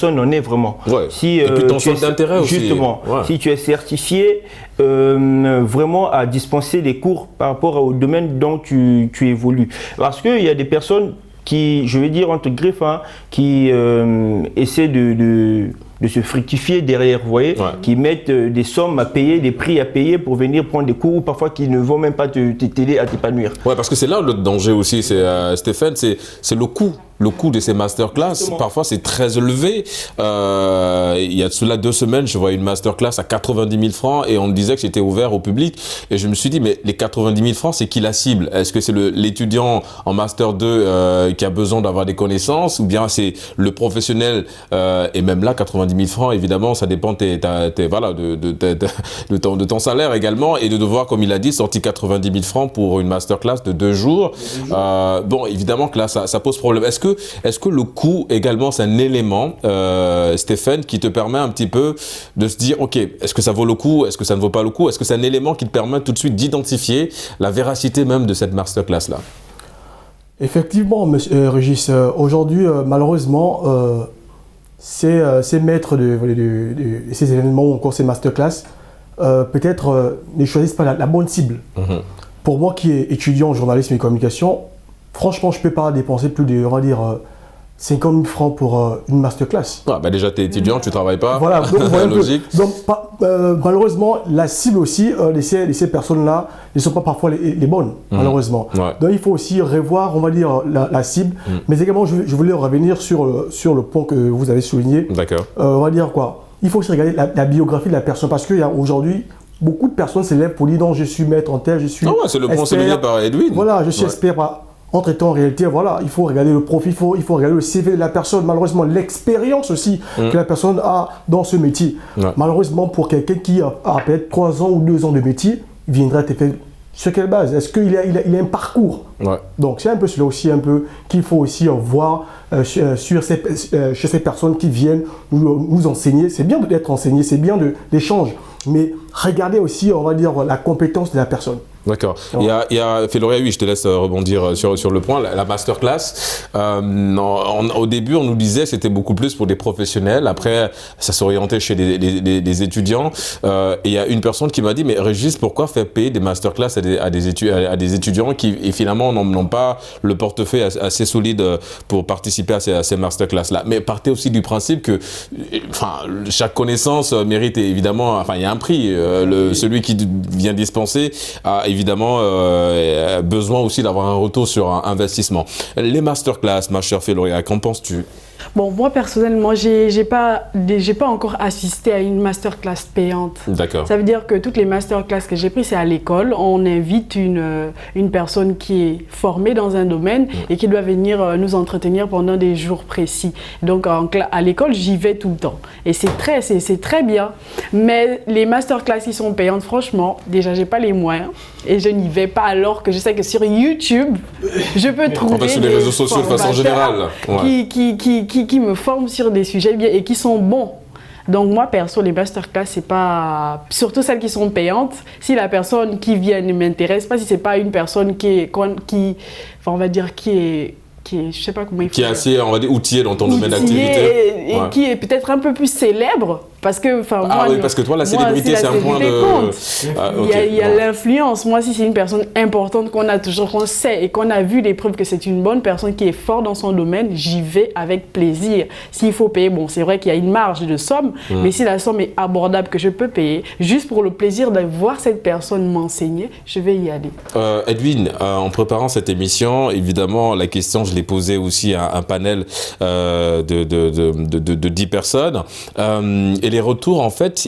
ton centre d'intérêt aussi. Justement, si tu es certifié vraiment à dispenser des cours par rapport au domaine dont tu évolues. Parce qu'il y a des personnes qui, je vais dire entre griffes, qui essaient de se fructifier derrière, vous voyez, qui mettent des sommes à payer, des prix à payer pour venir prendre des cours, ou parfois qui ne vont même pas t'aider à t'épanouir. Ouais, parce que c'est là le danger aussi, Stéphane, c'est le coût. Le coût de ces masterclass, parfois c'est très élevé. Il y a cela 2 semaines, je voyais une masterclass à 90 000 francs et on me disait que c'était ouvert au public. Et je me suis dit, mais les 90 000 francs, c'est qui la cible? Est-ce que c'est l'étudiant en Master 2 qui a besoin d'avoir des connaissances, ou bien c'est le professionnel? Et même là, 90 000 francs, évidemment, ça dépend de ton salaire également, et de devoir, comme il a dit, sortir 90 000 francs pour une masterclass de 2 jours. Bon, évidemment que là, ça pose problème. Est-ce que le coût également, c'est un élément, Stéphane, qui te permet un petit peu de se dire, ok, est-ce que ça vaut le coup, est-ce que ça ne vaut pas le coup? Est-ce que c'est un élément qui te permet tout de suite d'identifier la véracité même de cette masterclass-là? Effectivement, monsieur Régis, aujourd'hui, malheureusement, ces maîtres de ces événements ou encore ces masterclass, peut-être ne choisissent pas la bonne cible. Pour moi qui est étudiant en journalisme et communication, franchement, je ne peux pas dépenser plus de, on va dire, 50 000 francs pour une masterclass. Déjà, tu es étudiant, tu ne travailles pas. Voilà, logique. Donc, malheureusement, la cible aussi de ces personnes-là ne sont pas parfois les bonnes, malheureusement. Donc, il faut aussi revoir, on va dire, la cible. Mais également, je voulais revenir sur le point que vous avez souligné. D'accord. On va dire quoi? Il faut aussi regarder la biographie de la personne, parce qu'il y a aujourd'hui beaucoup de personnes s'élèvent pour dire non, je suis maître en tel, je suis c'est le point souligné par Edwin. Voilà, je suis expert. Entre-temps, en réalité, voilà, il faut regarder le profil, il faut regarder le CV de la personne, malheureusement, l'expérience aussi que la personne a dans ce métier. Malheureusement, pour quelqu'un qui a peut-être 3 ans ou 2 ans de métier, il viendra te faire sur quelle base? Est-ce qu'il a un parcours? Donc, c'est un peu cela aussi, qu'il faut aussi voir chez ces personnes qui viennent nous enseigner. C'est bien d'être enseigné, c'est bien d'échanger, mais regardez aussi, on va dire, la compétence de la personne. D'accord. Il y a Féloria, oui, je te laisse rebondir sur le point. La masterclass, au début, on nous disait que c'était beaucoup plus pour des professionnels. Après, ça s'orientait chez des étudiants. Et il y a une personne qui m'a dit, mais Régis, pourquoi faire payer des masterclass à des étudiants qui et finalement n'ont pas le portefeuille assez solide pour participer à ces masterclass-là. Mais partez aussi du principe que chaque connaissance mérite évidemment, il y a un prix. Celui qui vient dispenser a évidemment besoin aussi d'avoir un retour sur un investissement. Les masterclass, ma chère Féloria, qu'en penses-tu? Bon, moi personnellement, j'ai pas encore assisté à une masterclass payante. D'accord. Ça veut dire que toutes les masterclass que j'ai prises, c'est à l'école. On invite une personne qui est formée dans un domaine et qui doit venir nous entretenir pendant des jours précis. Donc à l'école, j'y vais tout le temps. Et c'est très bien. Mais les masterclass qui sont payantes, franchement, déjà, j'ai pas les moyens. Et je n'y vais pas alors que je sais que sur YouTube, je peux trouver sur les réseaux sociaux de façon générale. Ouais. Qui me forment sur des sujets bien et qui sont bons. Donc moi, perso, les masterclass, c'est pas... Surtout celles qui sont payantes, si la personne qui vient ne m'intéresse pas, si c'est pas une personne je sais pas comment il faut... Qui est assez, on va dire, outillé dans ton domaine d'activité. Et qui est peut-être un peu plus célèbre. Parce que, parce que toi, la célébrité, c'est un point de... Il y a l'influence. Moi, si c'est une personne importante qu'on sait et qu'on a vu des preuves que c'est une bonne personne qui est forte dans son domaine, j'y vais avec plaisir. S'il faut payer, bon, c'est vrai qu'il y a une marge de somme, mais si la somme est abordable, que je peux payer, juste pour le plaisir de voir cette personne m'enseigner, je vais y aller. Edwin, en préparant cette émission, évidemment, la question, je l'ai posée aussi à un panel de 10 personnes. Et les retours, en fait,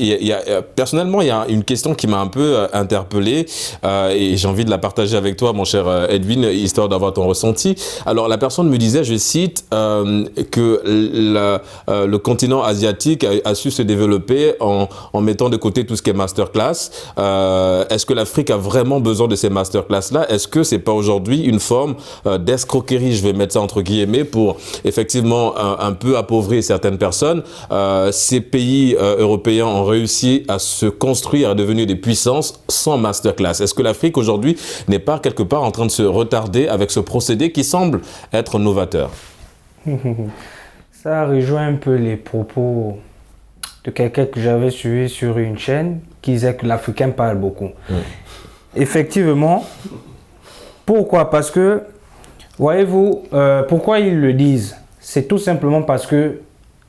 personnellement, il y a une question qui m'a un peu interpellé et j'ai envie de la partager avec toi, mon cher Edwin, histoire d'avoir ton ressenti. Alors, la personne me disait, je cite, que le continent asiatique a su se développer en mettant de côté tout ce qui est masterclass. Est-ce que l'Afrique a vraiment besoin de ces masterclass-là? Est-ce que c'est pas aujourd'hui une forme d'escroquerie, je vais mettre ça entre guillemets, pour effectivement un peu appauvrir certaines personnes? Ces pays européens ont réussi à se construire, à devenir des puissances sans masterclass. Est-ce que l'Afrique aujourd'hui n'est pas quelque part en train de se retarder avec ce procédé qui semble être novateur? Ça rejoint un peu les propos de quelqu'un que j'avais suivi sur une chaîne qui disait que l'Africain parle beaucoup. Effectivement. Pourquoi? Parce que, voyez-vous, pourquoi ils le disent? C'est tout simplement parce que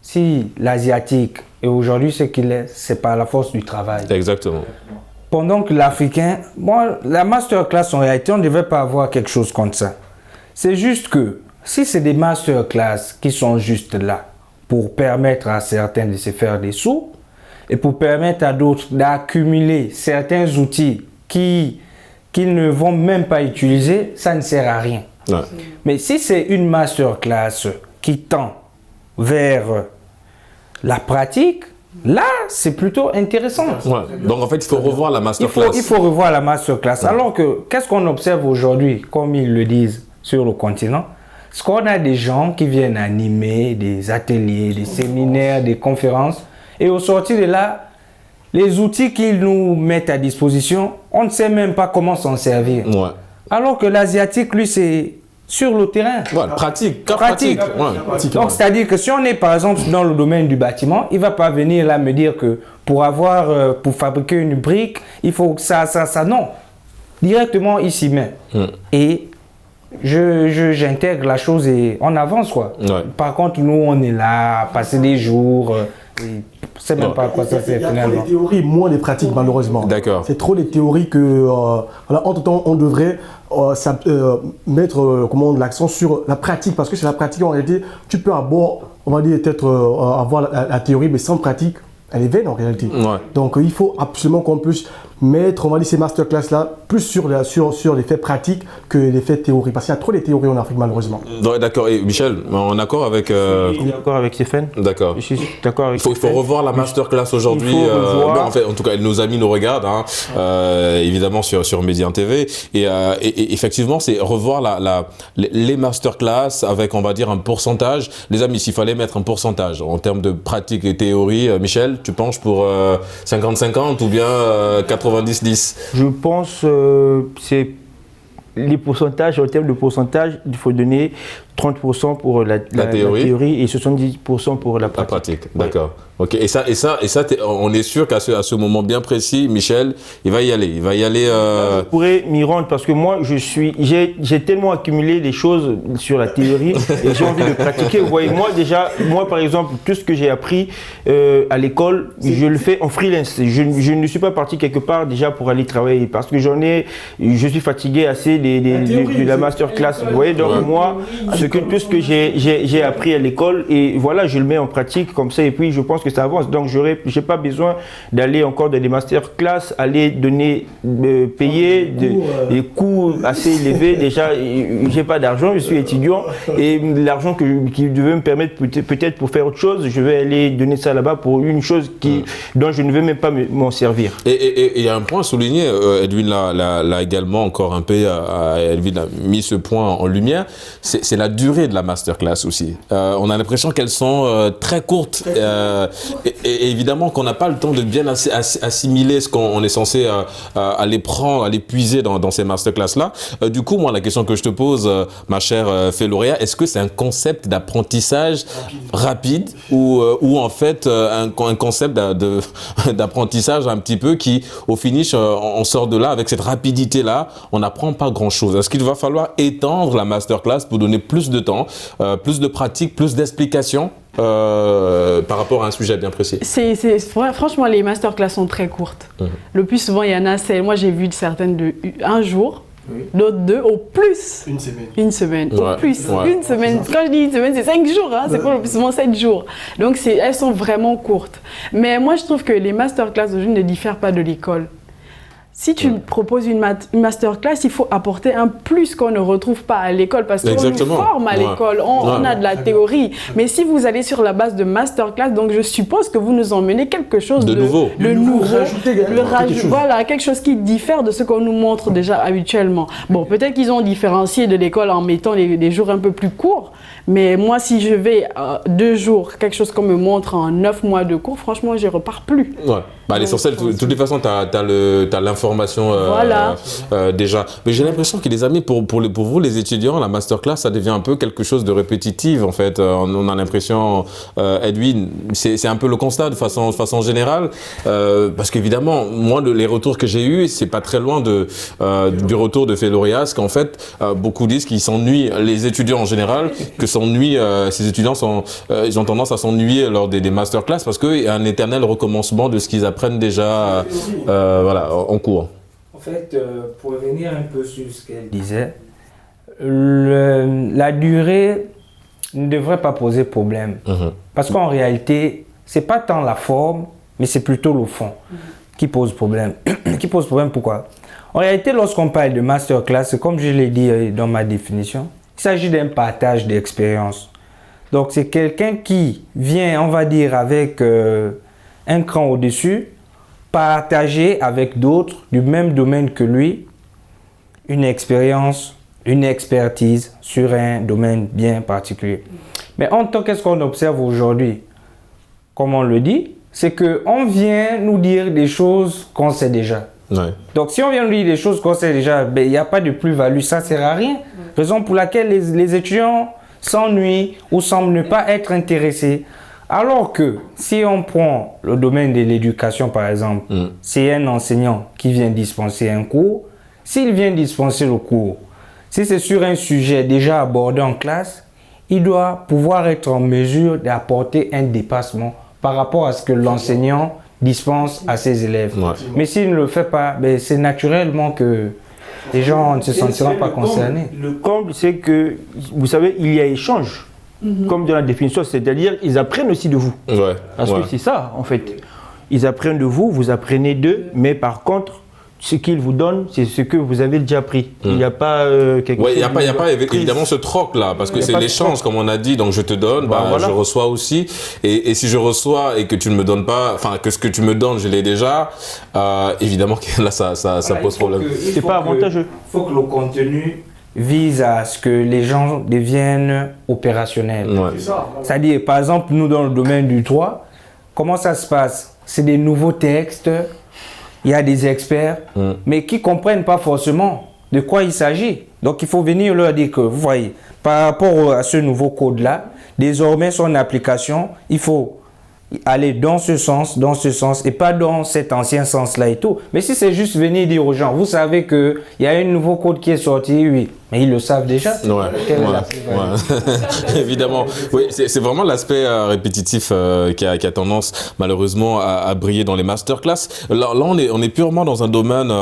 si l'Asiatique et aujourd'hui ce qu'il est, c'est par la force du travail. Exactement. Pendant que l'Africain, la masterclass en réalité, on ne devait pas avoir quelque chose comme ça. C'est juste que si c'est des masterclass qui sont juste là pour permettre à certains de se faire des sous et pour permettre à d'autres d'accumuler certains outils qu'ils ne vont même pas utiliser, ça ne sert à rien. Ouais. Mais si c'est une masterclass qui tend vers la pratique, là, c'est plutôt intéressant. Ouais. Donc, en fait, il faut revoir la masterclass. Il faut revoir la masterclass. Ouais. Alors que, qu'est-ce qu'on observe aujourd'hui, comme ils le disent sur le continent? C'est qu'on a des gens qui viennent animer des ateliers, des séminaires, des conférences. Et au sortir de là, les outils qu'ils nous mettent à disposition, on ne sait même pas comment s'en servir. Ouais. Alors que l'asiatique, lui, c'est sur le terrain. Ouais, pratique. Ouais. Donc, c'est-à-dire que si on est, par exemple, dans le domaine du bâtiment, il ne va pas venir là me dire que pour fabriquer une brique, il faut que ça. Non. Directement, il s'y met. Et j'intègre la chose et on avance, quoi. Ouais. Par contre, nous, on est là, passer des jours. C'est même pas à quoi ça sert finalement. Il y a trop les théories, moins les pratiques, malheureusement. D'accord. C'est trop les théories que, entre-temps, on devrait mettre l'accent sur la pratique, parce que c'est la pratique, en réalité, tu peux avoir, on va dire, peut-être avoir la théorie, mais sans pratique, elle est vaine en réalité. Ouais. Donc, il faut absolument qu'on puisse mettre, on va dire, ces masterclass-là plus sur les faits pratiques que les faits théoriques. Parce qu'il y a trop de théories en Afrique, malheureusement. D'accord. Et Michel, en accord avec... Je suis d'accord avec Stéphane. D'accord. Je suis d'accord avec Il faut revoir la masterclass aujourd'hui. En tout cas, nos amis nous regardent, évidemment, sur Médian TV. Et effectivement, c'est revoir les masterclass avec, on va dire, un pourcentage. Les amis, s'il fallait mettre un pourcentage en termes de pratique et théorie, Michel, tu penches pour 50-50 ou bien 80-20 90-10? Je pense c'est les pourcentages, en termes de pourcentage, il faut donner 30% pour la théorie et 70% pour la pratique. D'accord. Ok. Et ça, on est sûr qu'à ce moment bien précis, Michel, il va y aller. Je pourrais m'y rendre parce que moi, j'ai tellement accumulé des choses sur la théorie et j'ai envie de pratiquer. Vous voyez, moi par exemple, tout ce que j'ai appris à l'école, je le fais en freelance. Je ne suis pas parti quelque part déjà pour aller travailler parce que je suis fatigué assez de la masterclass. Vous voyez, donc moi, tout ce que j'ai appris à l'école et voilà, je le mets en pratique comme ça et puis je pense que ça avance. Donc j'ai pas besoin d'aller encore dans des masterclass, aller donner, payer des coûts assez élevés. Déjà, j'ai pas d'argent, je suis étudiant et l'argent qui devait me permettre peut-être pour faire autre chose, je vais aller donner ça là-bas pour une chose dont je ne vais même pas m'en servir. Et il y a un point à souligner, Edwin l'a également encore un peu, Edwin a mis ce point en lumière, c'est la durée de la masterclass aussi. On a l'impression qu'elles sont très courtes et évidemment qu'on n'a pas le temps de bien assimiler ce qu'on est censé aller prendre, aller puiser dans ces masterclass-là. Du coup, moi, la question que je te pose, ma chère Féloria, est-ce que c'est un concept d'apprentissage rapide ou en fait un concept d'apprentissage un petit peu qui, au finish, on sort de là avec cette rapidité-là, on n'apprend pas grand-chose. Est-ce qu'il va falloir étendre la masterclass pour donner plus de temps, plus de pratique, plus d'explications par rapport à un sujet bien précis? Franchement, les masterclass sont très courtes. Le plus souvent, il y en a, moi j'ai vu certaines de un jour, d'autres 2, au plus. Une semaine. Au plus. Une semaine. Quand je dis une semaine, c'est 5 jours. Hein, c'est pas le plus souvent 7 jours. Donc elles sont vraiment courtes. Mais moi, je trouve que les masterclass aujourd'hui ne diffèrent pas de l'école. Si tu proposes une masterclass, il faut apporter un plus qu'on ne retrouve pas à l'école parce qu'on nous forme à l'école, on a de la théorie. Mais si vous allez sur la base de masterclass, donc je suppose que vous nous emmenez quelque chose de nouveau. Voilà, quelque chose qui diffère de ce qu'on nous montre déjà habituellement. Bon, peut-être qu'ils ont différencié de l'école en mettant des jours un peu plus courts, mais moi, si je vais 2 jours, quelque chose qu'on me montre en 9 mois de cours, franchement, je ne repars plus. Ouais. Bah, l'essentiel, de toutes les façons, tu as l'information déjà. Mais j'ai l'impression que les amis, pour vous, les étudiants, la masterclass, ça devient un peu quelque chose de répétitif, en fait. On a l'impression, Edwin, c'est un peu le constat de façon générale. Parce qu'évidemment, moi, les retours que j'ai eus, c'est pas très loin du retour de Féloria, qu'en fait, beaucoup disent qu'ils s'ennuient, les étudiants en général, ces étudiants ils ont tendance à s'ennuyer lors des masterclass parce qu'il y a un éternel recommencement de ce qu'ils apprennent déjà en cours. En fait, pour revenir un peu sur ce qu'elle disait, la durée ne devrait pas poser problème. Parce qu'en réalité, c'est pas tant la forme, mais c'est plutôt le fond qui pose problème. Qui pose problème, pourquoi? En réalité, lorsqu'on parle de masterclass, comme je l'ai dit dans ma définition, il s'agit d'un partage d'expérience. Donc, c'est quelqu'un qui vient, on va dire, avec un cran au-dessus, partager avec d'autres du même domaine que lui une expérience, une expertise sur un domaine bien particulier. Mais en tant qu'est-ce qu'on observe aujourd'hui, comme on le dit, c'est qu'on vient nous dire des choses qu'on sait déjà. Ouais. Donc si on vient nous dire des choses qu'on sait déjà, il n'y a pas de plus-value, ça ne sert à rien. Raison pour laquelle les étudiants s'ennuient ou semblent ne pas être intéressés. Alors que si on prend le domaine de l'éducation par exemple, c'est un enseignant qui vient dispenser un cours. S'il vient dispenser le cours, si c'est sur un sujet déjà abordé en classe, il doit pouvoir être en mesure d'apporter un dépassement par rapport à ce que l'enseignant dispense à ses élèves. Ouais. Mais s'il ne le fait pas, c'est naturellement que les gens ne se sentiront pas concernés. Le comble, c'est que, vous savez, il y a échange. Comme dans la définition, c'est-à-dire ils apprennent aussi de vous. Ouais, parce que c'est ça, en fait. Ils apprennent de vous, vous apprenez d'eux, mais par contre, ce qu'ils vous donnent, c'est ce que vous avez déjà pris. Il n'y a pas quelque chose... Il n'y a pas évidemment ce troc-là, parce que c'est l'échange, comme on a dit, donc je te donne, je reçois aussi. Et si je reçois et que tu ne me donnes pas, enfin, que ce que tu me donnes, je l'ai déjà, évidemment que là, ça pose problème. C'est pas avantageux. Il faut que le contenu vise à ce que les gens deviennent opérationnels. Ouais. C'est-à-dire, par exemple, nous, dans le domaine du droit, comment ça se passe? C'est des nouveaux textes il y a des experts, mais qui ne comprennent pas forcément de quoi il s'agit. Donc, il faut venir leur dire que, vous voyez, par rapport à ce nouveau code-là, désormais, son application, il faut aller dans ce sens, et pas dans cet ancien sens-là et tout. Mais si c'est juste venir dire aux gens, vous savez qu'il y a un nouveau code qui est sorti, oui, mais ils le savent déjà. Évidemment. Oui, c'est vraiment l'aspect répétitif qui a tendance malheureusement à briller dans les masterclass. Là on est purement dans un domaine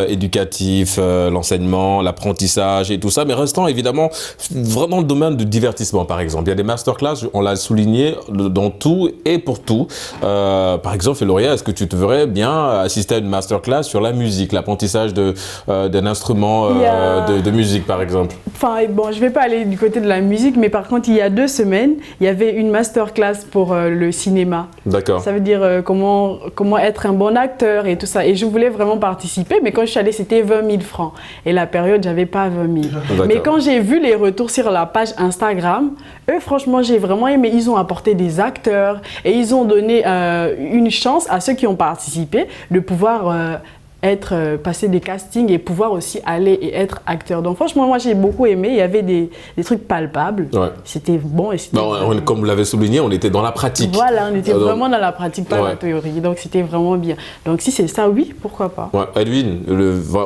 éducatif, l'enseignement, l'apprentissage et tout ça, mais restant évidemment vraiment dans le domaine du divertissement par exemple. Il y a des masterclass, on l'a souligné, dans tout et pour tout. Par exemple, Féloria, est-ce que tu te verrais bien assister à une masterclass sur la musique, l'apprentissage d'un instrument de musique par exemple? Enfin, bon, je vais pas aller du côté de la musique, mais par contre, il y a 2 semaines, il y avait une masterclass pour le cinéma. D'accord. Ça veut dire comment être un bon acteur et tout ça. Et je voulais vraiment participer, mais quand je suis allée, c'était 20 000 francs. Et la période, j'avais pas 20 000. Mais quand j'ai vu les retours sur la page Instagram, eux, franchement, j'ai vraiment aimé. Ils ont apporté des acteurs et ils ont donné une chance à ceux qui ont participé de pouvoir passer des castings et pouvoir aussi aller et être acteur. Donc franchement, moi j'ai beaucoup aimé. Il y avait des trucs palpables. Ouais. C'était bon et c'était comme vous l'avez souligné, on était dans la pratique. Voilà, on était vraiment dans la pratique, pas la théorie. Donc c'était vraiment bien. Donc si c'est ça, oui, pourquoi pas. Ouais. Edwin,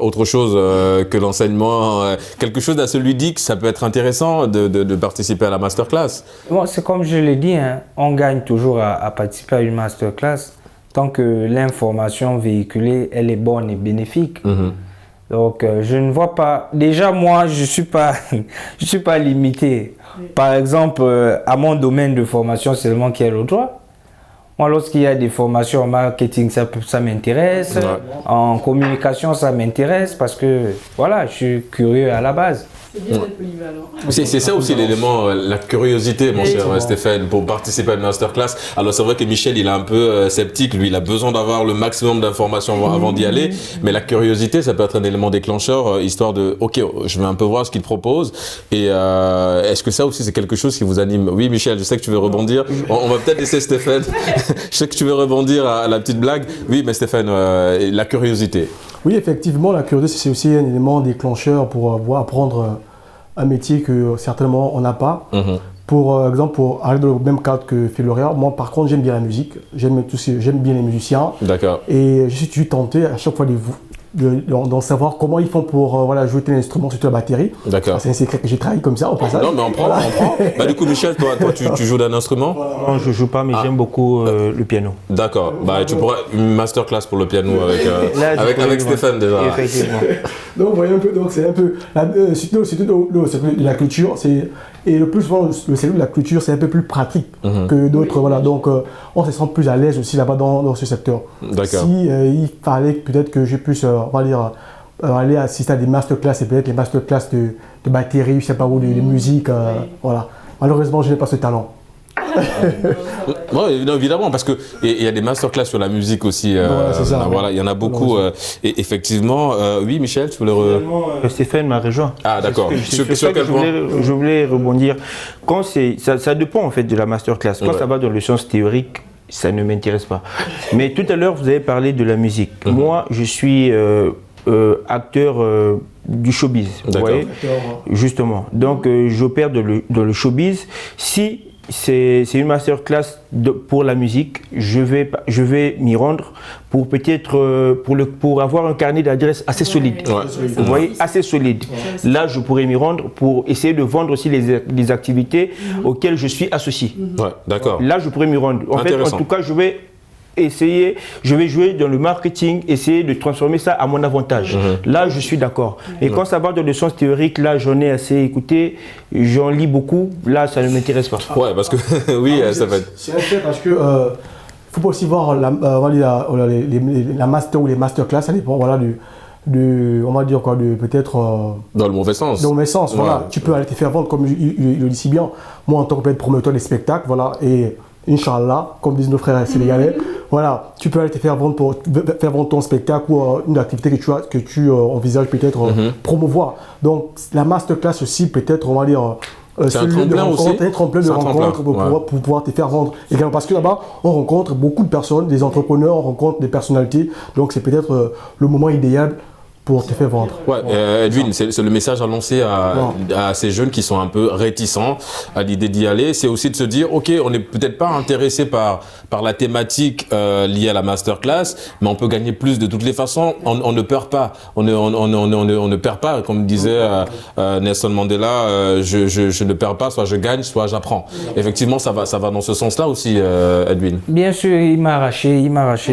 autre chose que l'enseignement, quelque chose d'assez ludique, ça peut être intéressant de participer à la masterclass. Bon, c'est comme je l'ai dit, hein, on gagne toujours à participer à une masterclass tant que l'information véhiculée, elle est bonne et bénéfique. Donc, je ne vois pas... Déjà, moi, je suis pas limité. Par exemple, à mon domaine de formation seulement qui est le droit. Moi, lorsqu'il y a des formations en marketing, ça m'intéresse. En communication, ça m'intéresse parce que, voilà, je suis curieux à la base. C'est bien d'être polyvalent. C'est ça aussi l'élément, la curiosité, mon cher Stéphane, pour participer à une masterclass. Alors c'est vrai que Michel, il est un peu sceptique, lui, il a besoin d'avoir le maximum d'informations avant d'y aller, mais la curiosité, ça peut être un élément déclencheur, histoire de, ok, je vais un peu voir ce qu'il propose, et est-ce que ça aussi c'est quelque chose qui vous anime? Oui Michel, je sais que tu veux rebondir, on va peut-être laisser Stéphane, je sais que tu veux rebondir à la petite blague, oui mais Stéphane, la curiosité. Oui, effectivement, la curiosité, c'est aussi un élément déclencheur pour apprendre un métier que certainement on n'a pas. Pour exemple, pour aller dans le même cadre que Féloria, moi par contre j'aime bien la musique, j'aime bien les musiciens. D'accord. Et je suis tenté à chaque fois d'en savoir comment ils font pour jouer tel instrument, surtout la batterie. D'accord. C'est un secret que j'ai trahi comme ça au passage. Non mais on prend. Bah, du coup Michel, toi tu joues d'un instrument? Non, je joue pas, mais j'aime beaucoup le piano. D'accord. Bah tu pourrais une masterclass pour le piano avec Stéphane déjà. Effectivement. Donc vous voyez un peu, donc c'est un peu c'est la culture, et le plus souvent le celui de la culture c'est un peu plus pratique que d'autres, voilà, donc on se sent plus à l'aise aussi là-bas dans ce secteur. D'accord. Si il fallait peut-être que je puisse aller assister à des masterclass, et peut-être les masterclass de batterie, je sais pas où, de musique, voilà. Malheureusement je n'ai pas ce talent. Oui, évidemment, parce qu'il y a des masterclass sur la musique aussi. Voilà, il y en a beaucoup. Et effectivement, oui, Michel, tu voulais. Stéphane m'a rejoint. Ah, d'accord. Sur quel point je voulais rebondir. Quand ça dépend en fait de la masterclass. Quand ça va dans le sens théorique, ça ne m'intéresse pas. Mais tout à l'heure, vous avez parlé de la musique. Moi, je suis acteur du showbiz. Vous voyez ? Justement. Donc, j'opère dans le showbiz. Si c'est une masterclass pour la musique, je vais m'y rendre pour peut-être pour avoir un carnet d'adresses assez solide. Vous voyez, assez solide. Là, je pourrais m'y rendre pour essayer de vendre aussi les activités auxquelles je suis associé. Ouais, d'accord. Là, je pourrais m'y rendre. En fait, en tout cas, je vais jouer dans le marketing, essayer de transformer ça à mon avantage. Là, je suis d'accord. Et quand ça va dans le sens théorique, là, j'en ai assez écouté, j'en lis beaucoup, là, ça ne m'intéresse pas. Ouais, parce que, oui, ça va être... C'est un fait parce que faut pas aussi voir la master ou les masterclass, ça dépend, voilà, on va dire quoi, peut-être... dans le mauvais sens. Dans le mauvais sens, voilà. Tu peux aller te faire vendre, comme il le dit si bien. Moi, en tant que promoteur des spectacles, voilà, et Inch'Allah, comme disent nos frères sénégalais, voilà, tu peux aller te faire vendre ton spectacle ou une activité que tu envisages peut-être promouvoir. Donc la masterclass aussi, peut-être, on va dire, C'est un ce lieu de tremplin rencontre, aussi. un tremplin de C'est un rencontre tremplin, pour pouvoir te faire vendre également. Parce que là-bas, on rencontre beaucoup de personnes, des entrepreneurs, on rencontre des personnalités. Donc, c'est peut-être le moment idéal pour te faire vendre. Ouais, Edwin, c'est le message à lancer à ces jeunes qui sont un peu réticents à l'idée d'y aller. C'est aussi de se dire, ok, on n'est peut-être pas intéressé par la thématique liée à la masterclass, mais on peut gagner plus de toutes les façons. On ne perd pas. On ne perd pas, comme disait Nelson Mandela. Je ne perds pas, soit je gagne, soit j'apprends. Effectivement, ça va dans ce sens-là aussi, Edwin. Bien sûr, il m'a arraché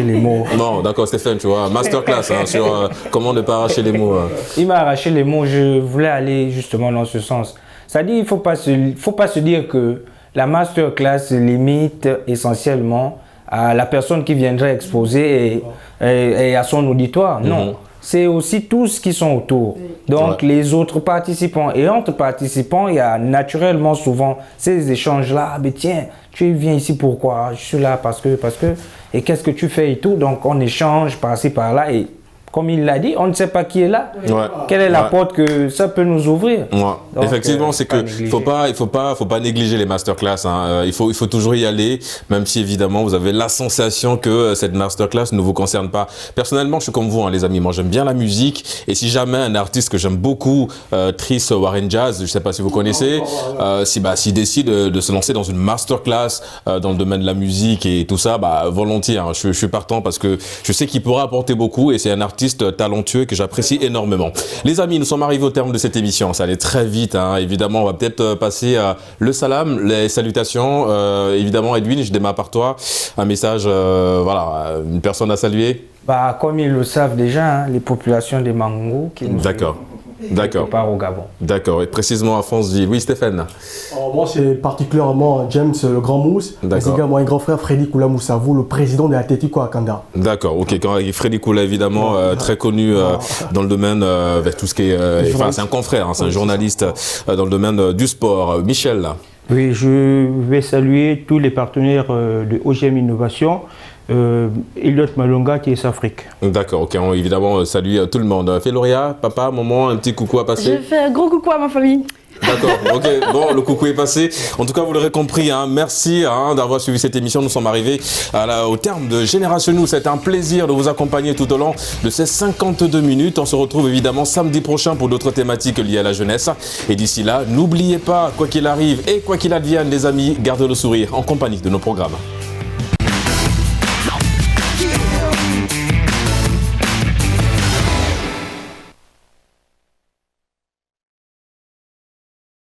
les mots. Non, d'accord, Stéphane, tu vois, masterclass sur comment ne pas arracher les mots. Il m'a arraché les mots, je voulais aller justement dans ce sens. C'est-à-dire, il ne faut pas se dire que la masterclass se limite essentiellement à la personne qui viendrait exposer et à son auditoire. Non, c'est aussi tous qui sont autour. Donc, les autres participants. Et entre participants, il y a naturellement souvent ces échanges-là. Ah, ben tiens, tu viens ici pourquoi? Je suis là parce que. Et qu'est-ce que tu fais et tout? Donc, on échange par-ci, par-là. Et comme il l'a dit, on ne sait pas qui est là. Ouais. Quelle est la porte que ça peut nous ouvrir? Ouais. Donc, effectivement, c'est que il faut pas négliger les masterclass. Hein. Il faut toujours y aller, même si évidemment vous avez la sensation que cette masterclass ne vous concerne pas. Personnellement, je suis comme vous, hein, les amis. Moi, j'aime bien la musique, et si jamais un artiste que j'aime beaucoup, Tris Warren Jazz, je sais pas si vous connaissez, s'il décide de se lancer dans une masterclass dans le domaine de la musique et tout ça, volontiers. Hein. Je suis partant parce que je sais qu'il pourra apporter beaucoup, et c'est un artiste talentueux que j'apprécie énormément. Les amis, nous sommes arrivés au terme de cette émission. Ça allait très vite, hein. Évidemment, on va peut-être passer à le salam, les salutations. Évidemment, Edwin, je démarre par toi. Un message, une personne à saluer. Comme ils le savent déjà, hein, les populations des Mangos qui nous D'accord. part au Gabon. D'accord. Et précisément à Franceville. Oui, Stéphane. Moi, c'est particulièrement James le Grand Mousse, mais également un grand frère, Freddy Koula Moussavou, le président de l'Atlético Akanda. D'accord, ok. Freddy Koula, évidemment, très connu dans le domaine, avec tout ce qui est. C'est un confrère, hein, c'est un journaliste dans le domaine du sport. Michel, là. Oui, je vais saluer tous les partenaires de OGM Innovation. Elliot Malonga qui est Afrique. D'accord, ok, évidemment, salut tout le monde. Féloria, papa, maman, un petit coucau à passer. Je fais un gros coucou à ma famille. D'accord, ok, bon, le coucou est passé. En tout cas, vous l'aurez compris, hein, merci d'avoir suivi cette émission. Nous sommes arrivés au terme de Génération Nous. C'est un plaisir de vous accompagner tout au long de ces 52 minutes. On se retrouve évidemment samedi prochain pour d'autres thématiques liées à la jeunesse. Et d'ici là, n'oubliez pas, quoi qu'il arrive et quoi qu'il advienne, les amis, gardez le sourire en compagnie de nos programmes.